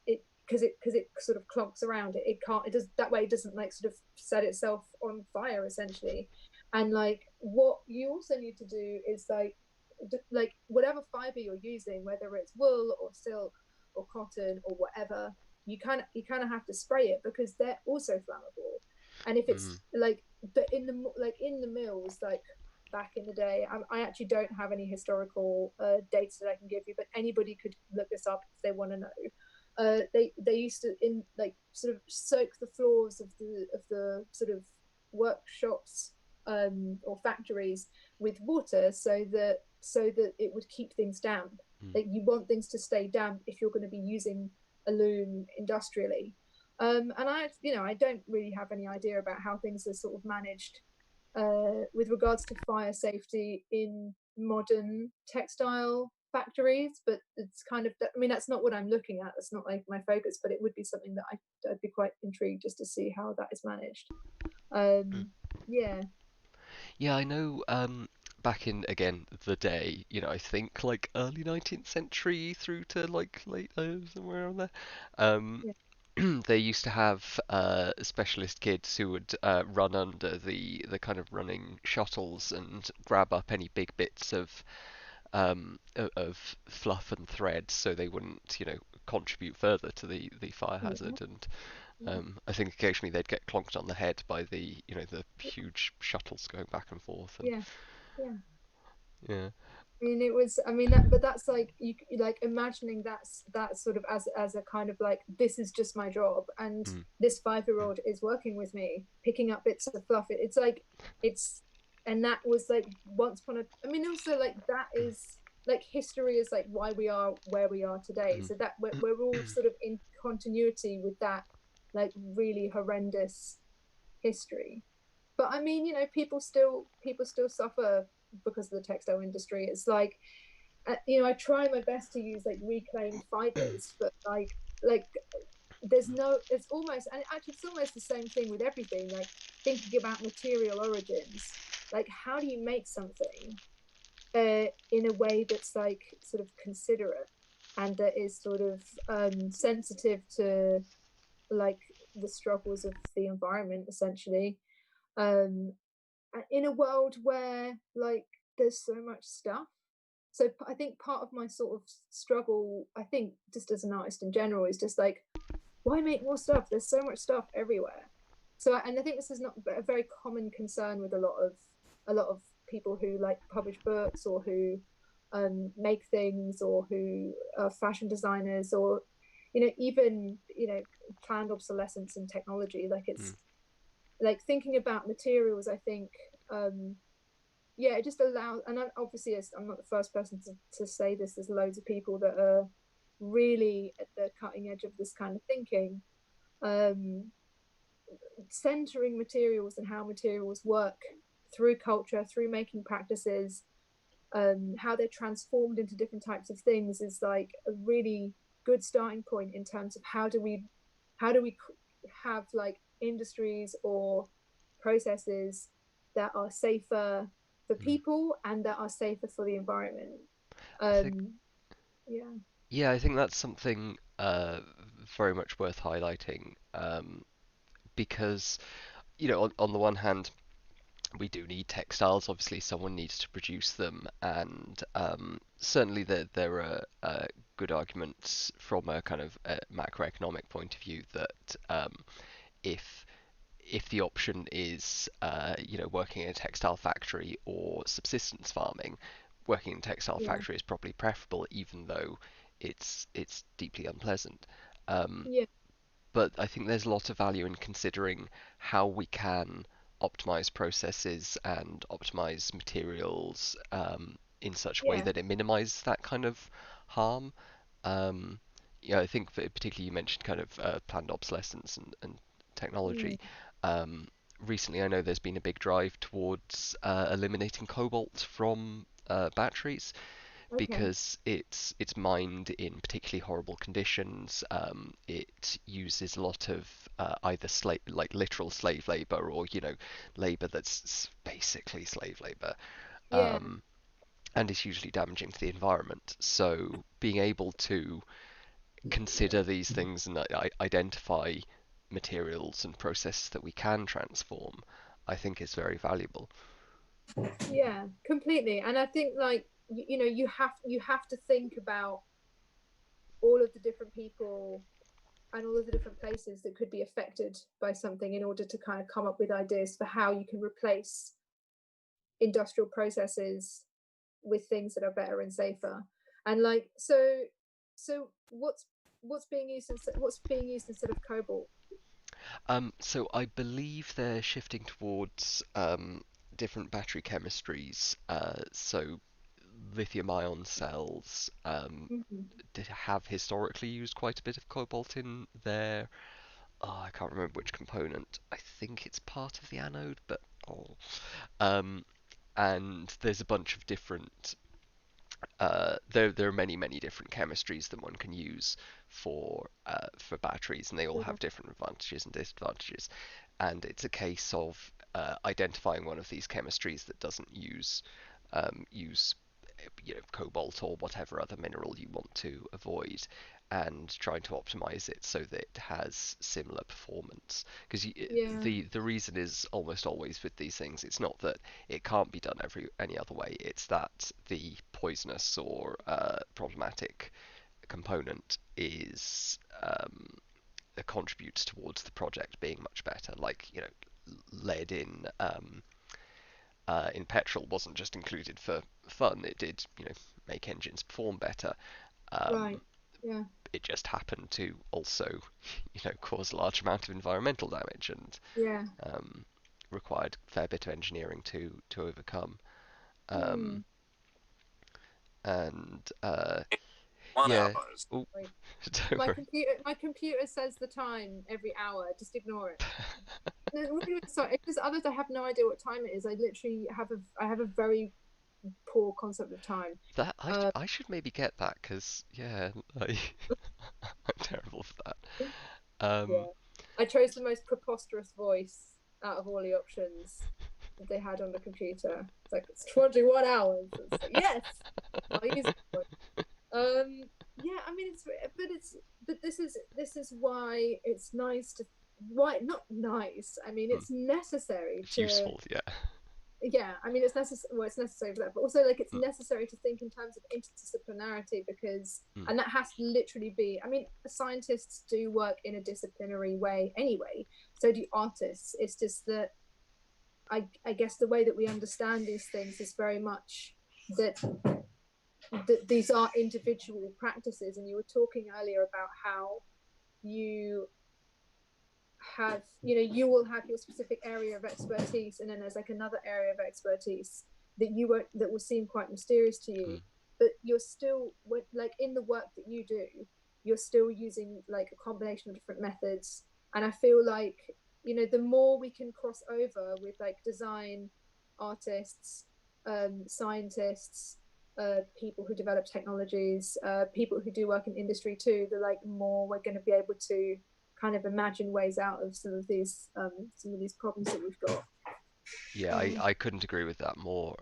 it because it sort of clumps around it can't it does that way it doesn't like sort of set itself on fire essentially. And like what you also need to do is like whatever fiber you're using, whether it's wool or silk or cotton or whatever, you kind of have to spray it because they're also flammable. And if mm, it's like but in the mills like back in the day. I actually don't have any historical dates that I can give you, but anybody could look this up if they want to know. They used to in like sort of soak the floors of the sort of workshops or factories with water so that it would keep things damp. mm, Like you want things to stay damp if you're going to be using a loom industrially. And I don't really have any idea about how things are sort of managed with regards to fire safety in modern textile factories. But it's kind of, I mean, that's not what I'm looking at. That's not like my focus, but it would be something that I'd be quite intrigued just to see how that is managed. Mm. Yeah, Yeah, I know. Back in again the day, I think like early 19th century through to like late somewhere around there. Um, yeah, they used to have specialist kids who would run under the kind of running shuttles and grab up any big bits of fluff and thread so they wouldn't, contribute further to the fire yeah, hazard. And yeah, I think occasionally they'd get clonked on the head by the huge shuttles going back and forth. And yeah, yeah. yeah, I mean, it was. I mean, that, but that's like like imagining that sort of as a kind of like, this is just my job, and mm, this 5-year-old is working with me, picking up bits of fluff. It's like it's, and that was like once upon a. I mean, also like that is like history is like why we are where we are today. mm, So that we're all sort of in continuity with that like really horrendous history. But I mean, people still suffer because of the textile industry. It's like, I try my best to use like reclaimed fibers, but like there's no, it's almost, and actually it's almost the same thing with everything. Like thinking about material origins, like how do you make something in a way that's like sort of considerate and that is sort of sensitive to like the struggles of the environment essentially, um in a world where like there's so much stuff. So I think part of my sort of struggle, I think just as an artist in general, is just like, why make more stuff? There's so much stuff everywhere. So, and I think this is not a very common concern with a lot of people who like publish books or who make things or who are fashion designers or even planned obsolescence in technology. Like mm. it's like thinking about materials. I think yeah, it just allows, and obviously I'm not the first person to say this. There's loads of people that are really at the cutting edge of this kind of thinking, um, centering materials and how materials work through culture, through making practices, how they're transformed into different types of things is like a really good starting point in terms of how do we have like industries or processes that are safer for Mm. people and that are safer for the environment. I think um yeah, yeah, I think that's something very much worth highlighting because on the one hand we do need textiles. Obviously, someone needs to produce them, and certainly there are good arguments from a kind of macroeconomic point of view that if if the option is working in a textile factory or subsistence farming, working in a textile yeah, factory is probably preferable, even though it's deeply unpleasant. Um, yeah, but I think there's a lot of value in considering how we can optimize processes and optimize materials in such a way yeah, that it minimizes that kind of harm. Um, yeah, I think particularly you mentioned kind of planned obsolescence and mm, technology. Um, Recently, I know there's been a big drive towards eliminating cobalt from batteries okay, because it's mined in particularly horrible conditions. It uses a lot of either slave, like literal slave labor, or labor that's basically slave labor, yeah, um, and is hugely damaging to the environment. So being able to consider these things and identify materials and processes that we can transform, I think is very valuable. yeah, completely. And I think like you have to think about all of the different people and all of the different places that could be affected by something in order to kind of come up with ideas for how you can replace industrial processes with things that are better and safer. And like so what's being used instead of cobalt? So I believe they're shifting towards different battery chemistries. So lithium-ion cells Mm-hmm. have historically used quite a bit of cobalt in their. Oh, I can't remember which component. I think it's part of the anode, but Oh. Um, and there's a bunch of different there are many different chemistries that one can use for batteries, and they all Yeah. have different advantages and disadvantages. And it's a case of identifying one of these chemistries that doesn't use cobalt or whatever other mineral you want to avoid, and trying to optimize it so that it has similar performance. Because Yeah. the reason is almost always with these things, it's not that it can't be done any other way. It's that the poisonous or problematic component is contributes towards the project being much better. Like lead in petrol wasn't just included for fun. It did make engines perform better. Right. Um, Yeah. it just happened to also cause a large amount of environmental damage and Yeah. um, required a fair bit of engineering to overcome. Hmm. Um, and One yeah, hours. oh, Wait. don't worry. My computer says the time every hour. Just ignore it. No, really, sorry. Because others, I have no idea what time it is. I have a very poor concept of time. That Um, I should maybe get that because yeah, I'm terrible for that. Um, yeah. I chose the most preposterous voice out of all the options that they had on the computer. It's like it's 21 hours. It's like, yes, I'll use it. Yeah, I mean but this is why it's nice to why not nice. I mean hmm, it's necessary it's to useful, yeah. yeah, I mean it's necessary for that, but also like it's Hmm, necessary to think in terms of interdisciplinarity because hmm, and that has to literally be I mean scientists do work in a disciplinary way anyway, so do artists. It's just that I guess the way that we understand these things is very much that these are individual practices. And you were talking earlier about how you you will have your specific area of expertise, and then there's like another area of expertise that you won't that will seem quite mysterious to you, hmm. but you're still like in the work that you do, you're still using like a combination of different methods. And I feel like the more we can cross over with like design artists, scientists, people who develop technologies, people who do work in industry too, the like more we're going to be able to kind of imagine ways out of some of these problems that we've got. Yeah, I couldn't agree with that more.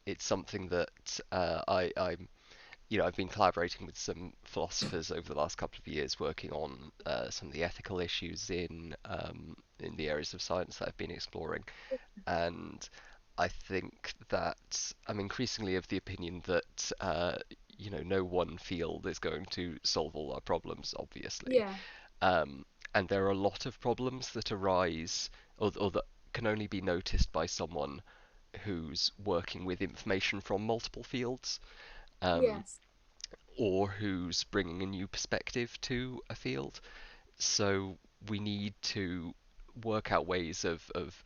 It's something that I'm I've been collaborating with some philosophers over the last couple of years, working on some of the ethical issues in the areas of science that I've been exploring, and I think that I'm increasingly of the opinion that no one field is going to solve all our problems, obviously, Yeah, um, and there are a lot of problems that arise or that can only be noticed by someone who's working with information from multiple fields, um, yes, or who's bringing a new perspective to a field. So we need to work out ways of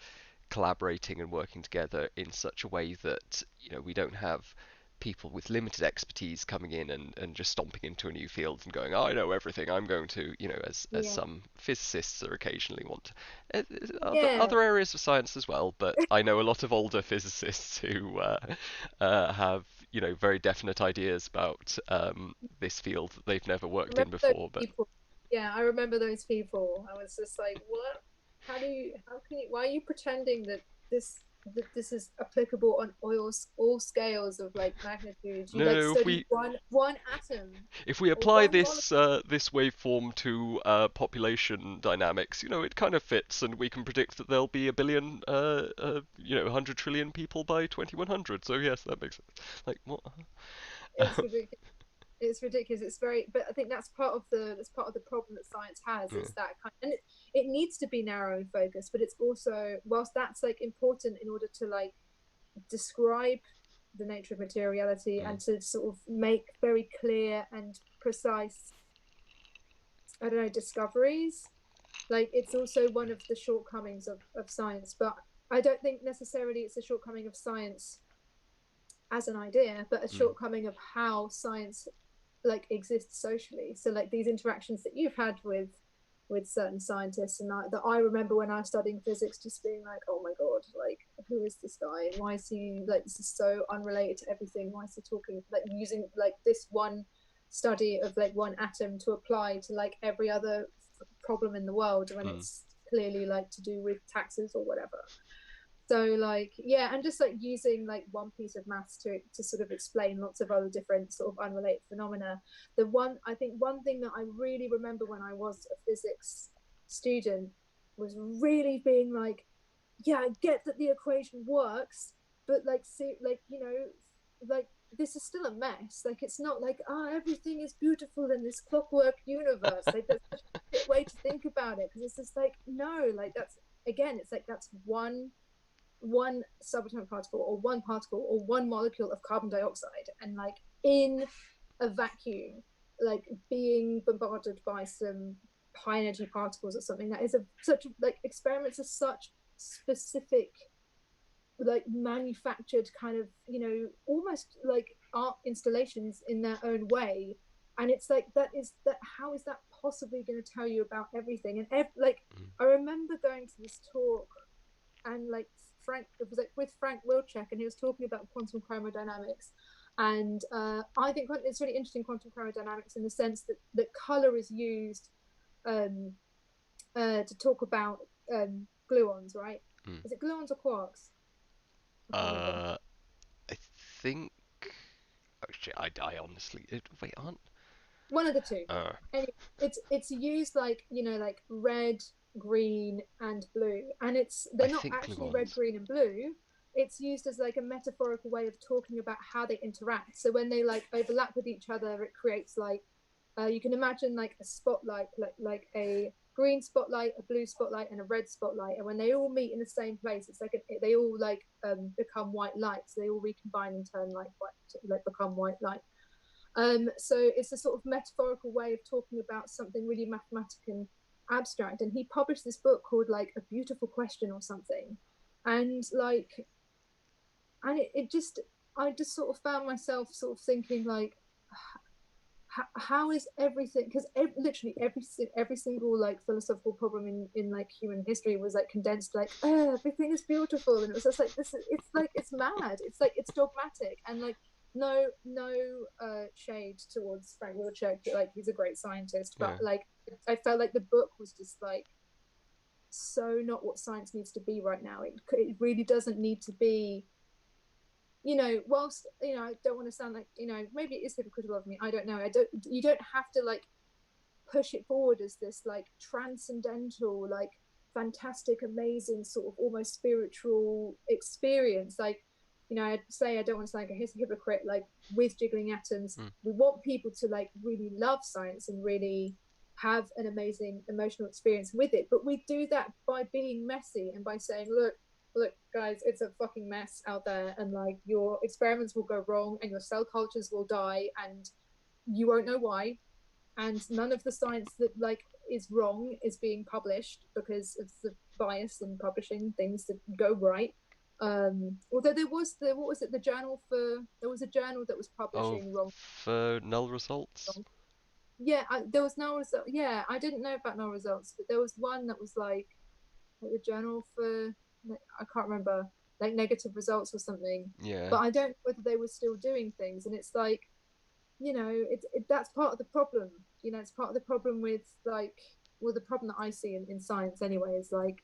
collaborating and working together in such a way that we don't have people with limited expertise coming in and just stomping into a new field and going, I know everything. I'm going to, as yeah, some physicists are occasionally want to. yeah. Other areas of science as well, but I know a lot of older physicists who have very definite ideas about this field that they've never I worked remember in those before. But people. Yeah, I remember those people. I was just like, what? How can you? Why are you pretending that this is applicable on all scales of like magnitude? You no, like no, if study we one atom if we or apply one molecule. this waveform to population dynamics, it kind of fits, and we can predict that there'll be a billion, 100 trillion people by 2100. So yes, that makes sense. Like what? It's ridiculous. It's ridiculous. It's very, but I think that's part of the problem that science has. Yeah. It's that kind, and it needs to be narrow in focus, but it's also whilst that's like important in order to like describe the nature of materiality Mm, and to sort of make very clear and precise, I don't know, discoveries. Like it's also one of the shortcomings of science, but I don't think necessarily it's a shortcoming of science as an idea, but a mm, shortcoming of how science like exists socially. So like these interactions that you've had with certain scientists, and that I remember when I was studying physics, just being like, oh my god, like who is this guy, and why is he like this is so unrelated to everything? Why is he talking like using like this one study of like one atom to apply to like every other problem in the world when Mm. it's clearly like to do with taxes or whatever. So like yeah, and just like using like one piece of maths to sort of explain lots of other different sort of unrelated phenomena. The one I think one thing that I really remember when I was a physics student was really being like, yeah, I get that the equation works, but like see like like this is still a mess. Like it's not like everything is beautiful in this clockwork universe. Like that's such a shit way to think about it because it's just like no, like that's again, it's like that's one subatomic particle or one particle or one molecule of carbon dioxide and like in a vacuum like being bombarded by some high energy particles or something that is such like experiments are such specific like manufactured kind of almost like art installations in their own way, and it's like that is that how is that possibly going to tell you about everything and like Mm. I remember going to this talk and like Frank, it was like with Frank Wilczek, and he was talking about quantum chromodynamics. And I think it's really interesting quantum chromodynamics in the sense that color is used um, to talk about gluons, right? Mm. Is it gluons or quarks? I can't remember. Uh, I think. Oh shit! I honestly. Wait, aren't. One of the two. Uh, Anyway, it's used like like red, green, and blue, and I they're not think actually red, gluons. green, and blue. It's used as like a metaphorical way of talking about how they interact. So when they like overlap with each other, it creates like you can imagine like a spotlight, like a green spotlight, a blue spotlight, and a red spotlight. And when they all meet in the same place, it's like they all like become white lights. They all recombine and turn like white, like become white light. So it's a sort of metaphorical way of talking about something really mathematical and abstract. And he published this book called like A Beautiful Question or something. And like, and it just, I just sort of found myself sort of thinking like, how is everything? Because literally every single like philosophical problem in like human history was like condensed like everything is beautiful, and it was just like this. It's like it's mad. It's like it's dogmatic, and like no shade towards Frank Wilczek. Like he's a great scientist, but Yeah. like I felt like the book was just like so not what science needs to be right now. It really doesn't need to be whilst I don't want to sound like maybe it is hypocritical of me. I don't know. I don't. You don't have to like push it forward as this like transcendental, like fantastic, amazing sort of almost spiritual experience. Like I'd say I don't want to sound like a hypocrite. Like with Jiggling Atoms, Mm. we want people to like really love science and really have an amazing emotional experience with it. But we do that by being messy and by saying, look guys, it's a fucking mess out there, and like your experiments will go wrong and your cell cultures will die and you won't know why, and none of the science that like is wrong is being published because of the bias in publishing things that go right. Although what was it, the journal for there was a journal that was Oh, publishing wrong. for null results. Yeah, there was no result. Yeah, I didn't know about no results, but there was one that was like the journal for I can't remember, like negative results or something. Yeah. But I don't know whether they were still doing things, and it's like that's part of the problem. It's part of the problem with like well the problem that I see in science anyway is like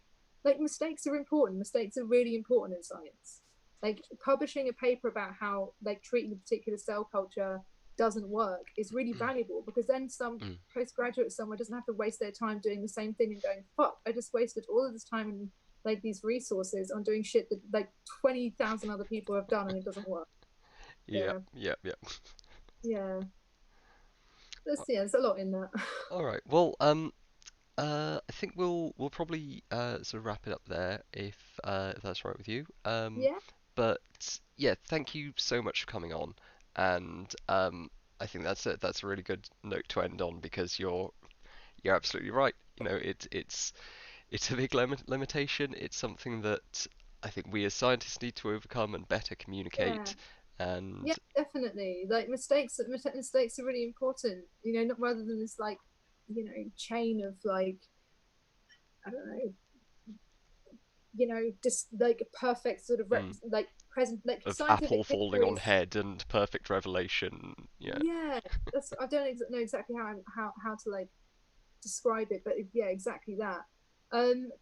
mistakes are important. Mistakes are really important in science. Like publishing a paper about how like treating a particular cell culture doesn't work is really valuable because then some Mm. postgraduate somewhere doesn't have to waste their time doing the same thing and going fuck, I just wasted all of this time and like these resources on doing shit that like 20,000 other people have done and it doesn't work. Yeah. Yeah, Yeah. Yeah. yeah. There's a lot in that. All right. Well, I think we'll probably sort of wrap it up there if that's right with you. Yeah, But yeah, thank you so much for coming on, and I think that's a really good note to end on because you're absolutely right. You know, it's a big limitation. It's something that I think we as scientists need to overcome and better yeah, communicate. And yeah, definitely. Like mistakes are really important. Not rather than this like chain of like. I don't know, just like perfect sort of Mm. like present, like Of scientific apple falling on histories. head and perfect revelation. Yeah. Yeah, that's I don't know exactly how to like describe it, but yeah, exactly that.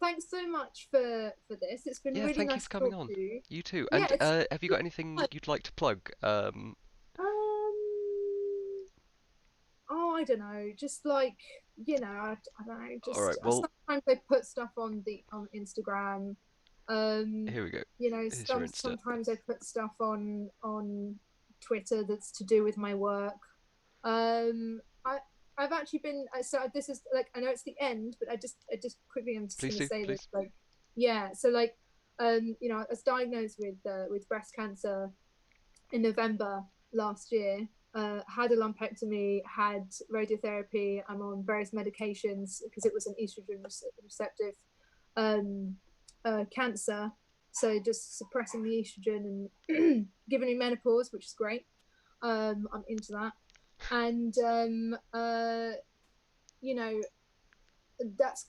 Thanks so much for this. It's been Yeah, really thank you nice for to coming talk on. to you. You too. Yeah, And it's have you got anything you'd like to plug? um oh, I don't know, just like, I don't know, All just right. Well, sometimes I put stuff on Instagram. here we go. Here's your Insta. Sometimes I put stuff on Twitter that's to do with my work. I I've actually been so this is like, I know it's the end, but I just quickly I'm just Please going to do, say this, please. like, yeah, so like, I was diagnosed with breast cancer in November last year. Had a lumpectomy, had radiotherapy. I'm on various medications because it was an estrogen receptive um, cancer. So just suppressing the estrogen and giving me menopause, which is great. I'm into that. And, you know, that's,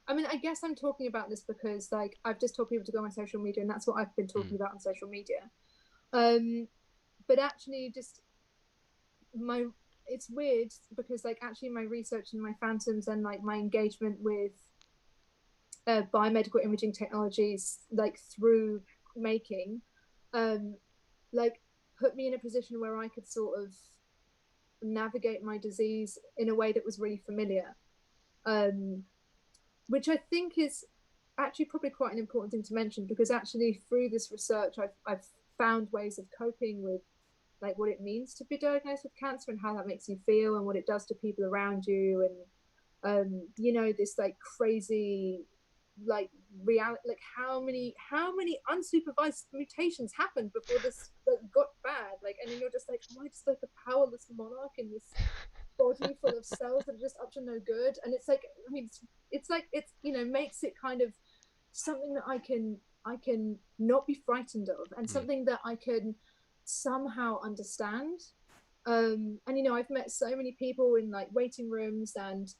I mean, I guess I'm talking about this because like I've just told people to go on my social media, and that's what I've been talking Mm, about on social media. Um, but actually, just my it's weird because like actually my research and my phantoms and like my engagement with biomedical imaging technologies, like through making, um like put me in a position where I could sort of navigate my disease in a way that was really familiar, um which I think is actually probably quite an important thing to mention, because actually through this research I've found ways of coping with like what it means to be diagnosed with cancer and how that makes you feel and what it does to people around you, and this like crazy like reality, like how many unsupervised mutations happened before this like got bad, like, and then you're just like, am I just like a powerless monarch in this body full of cells that are just up to no good? And it's like, I mean, it's like it's makes it kind of something that I can not be frightened of, and mm, something that I can somehow understand. And I've met so many people in like waiting rooms and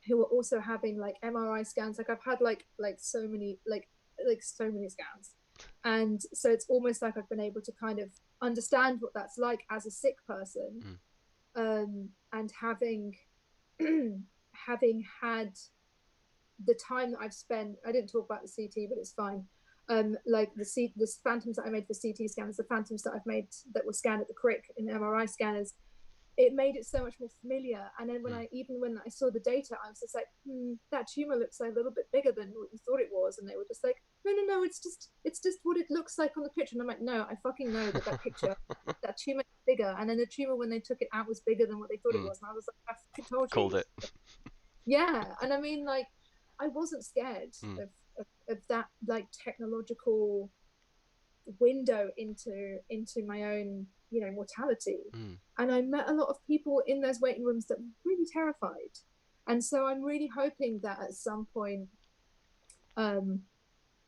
who are also having like MRI scans. Like I've had like so many scans, and so it's almost like I've been able to kind of understand what that's like as a sick person, mm, and having having had the time that I've spent. I didn't talk about the CT, but it's fine. Like the phantoms that I made for CT scans, the phantoms that I've made that were scanned at the crick in MRI scanners, it made it so much more familiar. And then mm. when I saw the data, I was just like, that tumor looks like a little bit bigger than what you thought it was. And they were just like, no, it's just what it looks like on the picture. And I'm like, no, I fucking know that picture, that tumor is bigger. And then the tumor, when they took it out, was bigger than what they thought it Mm. was. And I was like, I fucking told Called you. it. Yeah. And I mean, like, I wasn't scared Mm, of that like technological window into my own mortality. mm, And I met a lot of people in those waiting rooms that were really terrified, and so I'm really hoping that at some point, um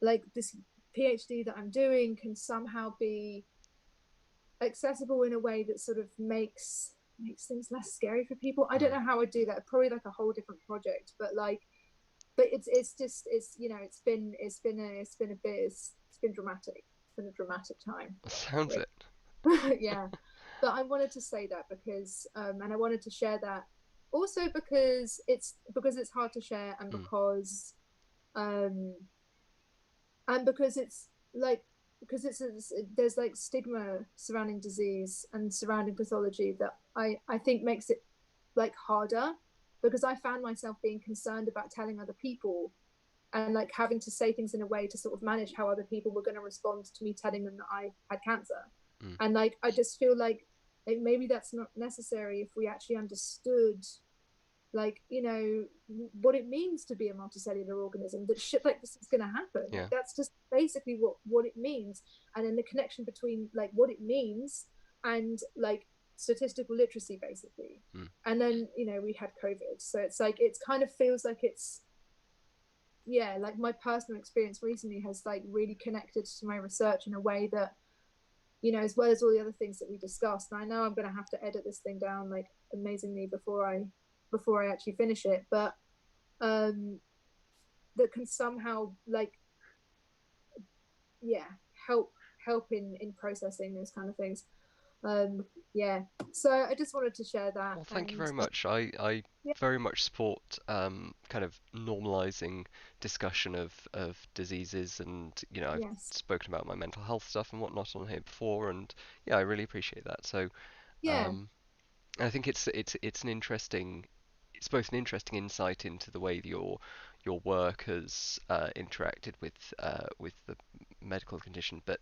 like this PhD that I'm doing can somehow be accessible in a way that sort of makes things less scary for people. I don't mm. know how I do that, probably like a whole different project, but like, but it's just it's been dramatic. It's been a dramatic time, put it that Sounds it. way. Yeah, but I wanted to say that because and I wanted to share that also because it's hard to share, Mm, um and because it's like, because there's like stigma surrounding disease and surrounding pathology that I think makes it like harder, because I found myself being concerned about telling other people and like having to say things in a way to sort of manage how other people were going to respond to me telling them that I had cancer. mm. And like I just feel like maybe that's not necessary if we actually understood, like, what it means to be a multicellular organism, that shit like this is going to happen. Like Yeah. that's just basically what it means. And then the connection between like what it means and like statistical literacy basically. Mm, And then we had COVID, so it's like it's kind of feels like it's, yeah, like my personal experience recently has like really connected to my research in a way that, as well as all the other things that we discussed. And I know I'm going to have to edit this thing down like amazingly before I actually finish it, but um that can somehow like, yeah, help in processing those kind of things. Yeah, so I just wanted to share that. Well, thank you And very much. I yeah, very much support kind of normalizing discussion of diseases, and I've yes, spoken about my mental health stuff and whatnot on here before, and yeah, I really appreciate that. So, yeah, um, I think it's an interesting, it's both an interesting insight into the way that your work has interacted with the medical condition, but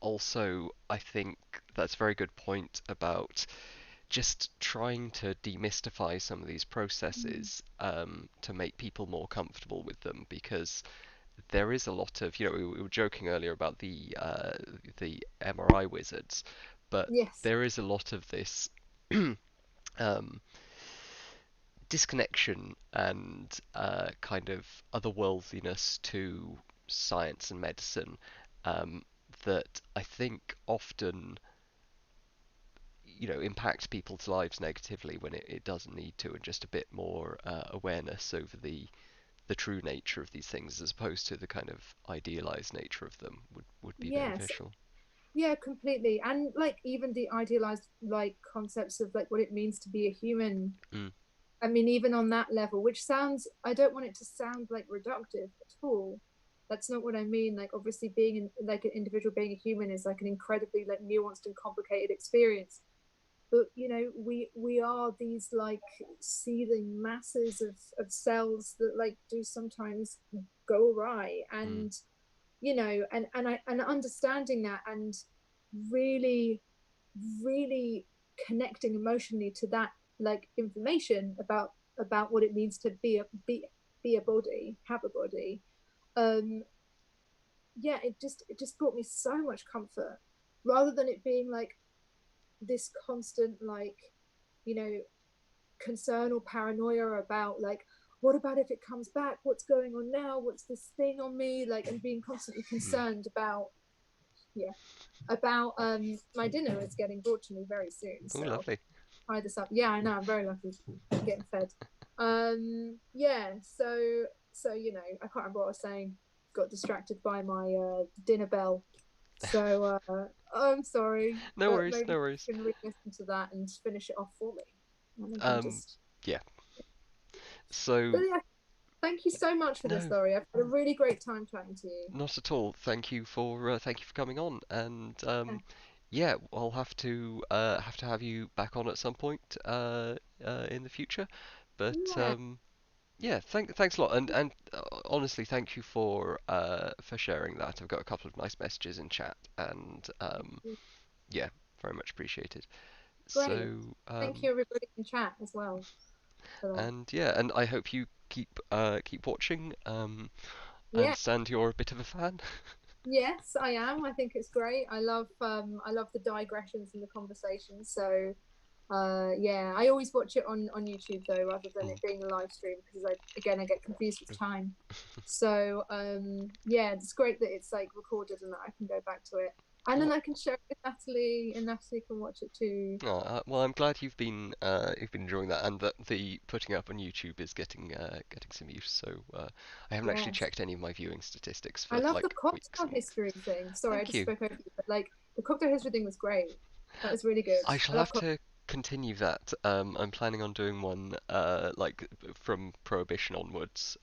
also I think that's a very good point about just trying to demystify some of these mm, processes to make people more comfortable with them, because there is a lot of, we were joking earlier about the MRI wizards, but yes, there is a lot of this um, disconnection and kind of otherworldliness to science and medicine um, that I think often impacts people's lives negatively when it doesn't need to, and just a bit more awareness over the true nature of these things as opposed to the kind of idealized nature of them would be yes, beneficial. yeah, completely. And like even the idealized like concepts of like what it means to be a human. Mm, I mean, even on that level, which sounds, I don't want it to sound like reductive at all. That's not what I mean. Like, obviously, being like an individual, being a human is like an incredibly like nuanced and complicated experience. But we are these like seething masses of cells that like do sometimes go awry, mm, and and understanding that, and really really connecting emotionally to that like information about what it means to be a body, have a body. um yeah, it just brought me so much comfort, rather than it being like this constant like, you know concern or paranoia about like, what about if it comes back, what's going on now, what's this thing on me, like, and being constantly mm. concerned about, yeah, about my dinner is getting brought to me very soon, Oh, so I'll lovely. try this up. Yeah, I know, I'm very lucky. I'm getting fed. Yeah, so I can't remember what I was saying. Got distracted by my dinner bell. So I'm sorry, No but worries, maybe no you worries. can re-listen to that and finish it off for me, and I can Um, just. yeah. But So yeah, thank you so much for this, no, Laurie. I've had a really great time chatting to you. not at all. Thank you for coming on, and Yeah, yeah, I'll have to have you back on at some point in the future. But yeah, yeah, thanks a lot, and honestly, thank you for sharing that. I've got a couple of nice messages in chat, and yeah, very much appreciated. great. So Thank you, everybody in chat as well for that. and yeah, and I hope you keep watching. I Yeah. understand you're a bit of a fan. Yes, I am. I think it's great. I love the digressions and the conversations. So yeah, I always watch it on YouTube though, rather than Mm. it being a live stream, because I get confused with time. So yeah, it's great that it's like recorded and that I can go back to it. And then Well, I can share it with Natalie, and Natalie can watch it too. oh, well, I'm glad you've been enjoying that, and that the putting up on YouTube is getting some use. So I haven't actually Yes. checked any of my viewing statistics I for love the like weeks cocktail and weeks. history thing. Sorry, I Thank just you. spoke over you, but like the cocktail history thing was great. That was really good. I I shall love have cocktails. to continue that. I'm planning on doing one like from Prohibition onwards.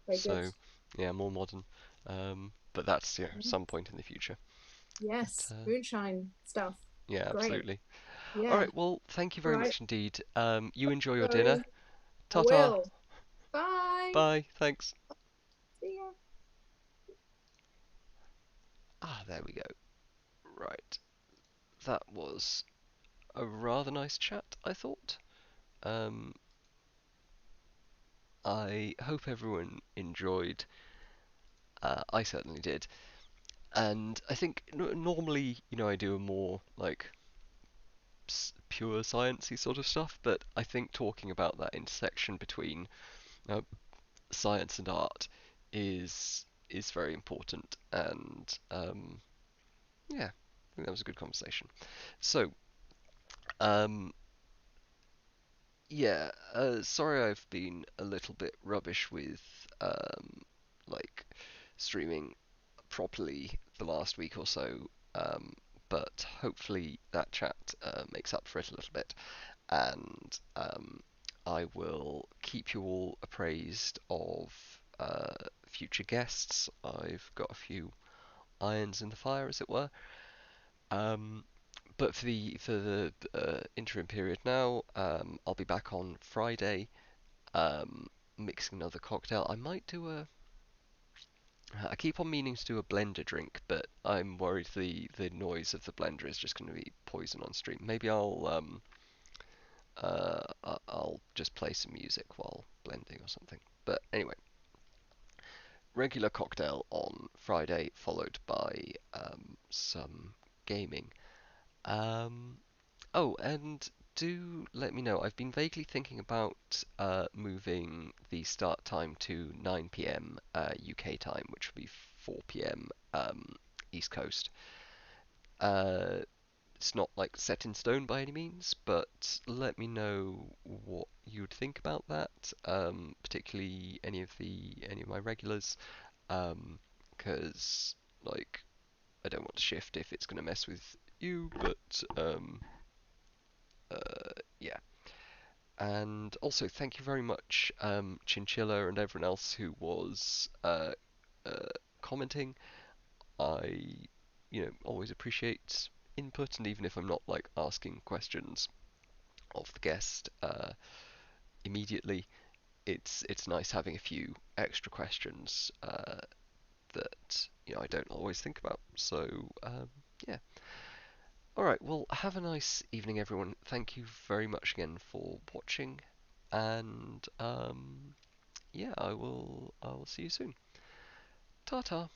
Very good. So yeah, more modern. But that's some point in the future. But Yes, moonshine stuff. yeah, Great. absolutely. All Yeah. right. Well, thank you All very right. much indeed. You enjoy your dinner. Sorry. I Ta ta. will. Bye. Bye. Thanks. See ya. Ah, there we go. Right. That was a rather nice chat, I thought. Um, I hope everyone enjoyed. I certainly did. And I think normally, I do a more like pure sciencey sort of stuff, but I think talking about that intersection between uh, science and art is very important. And yeah, I think that was a good conversation. So, um, yeah, sorry I've been a little bit rubbish with like streaming properly the last week or so, but hopefully that chat makes up for it a little bit, and I will keep you all appraised of future guests. I've got a few irons in the fire, as it were. Um, but for the interim period now, I'll be back on Friday, um, mixing another cocktail. I might do a. I keep on meaning to do a blender drink, but I'm worried the noise of the blender is just going to be poison on stream. Maybe I'll just play some music while blending or something. But anyway, regular cocktail on Friday, followed by some gaming. Um, oh, and do let me know. I've been vaguely thinking about moving the start time to 9 p.m. UK time, which would be 4 p.m. East Coast. Uh, it's not like set in stone by any means, but let me know what you'd think about that. Particularly any of my regulars, because like I don't want to shift if it's going to mess with you, but yeah. And also, thank you very much, Chinchilla and everyone else who was uh, commenting. I, always appreciate input, and even if I'm not like asking questions of the guest immediately, it's nice having a few extra questions that I don't always think about. So yeah. All right. Well, have a nice evening, everyone. Thank you very much again for watching, and yeah, I will see you soon. Ta ta.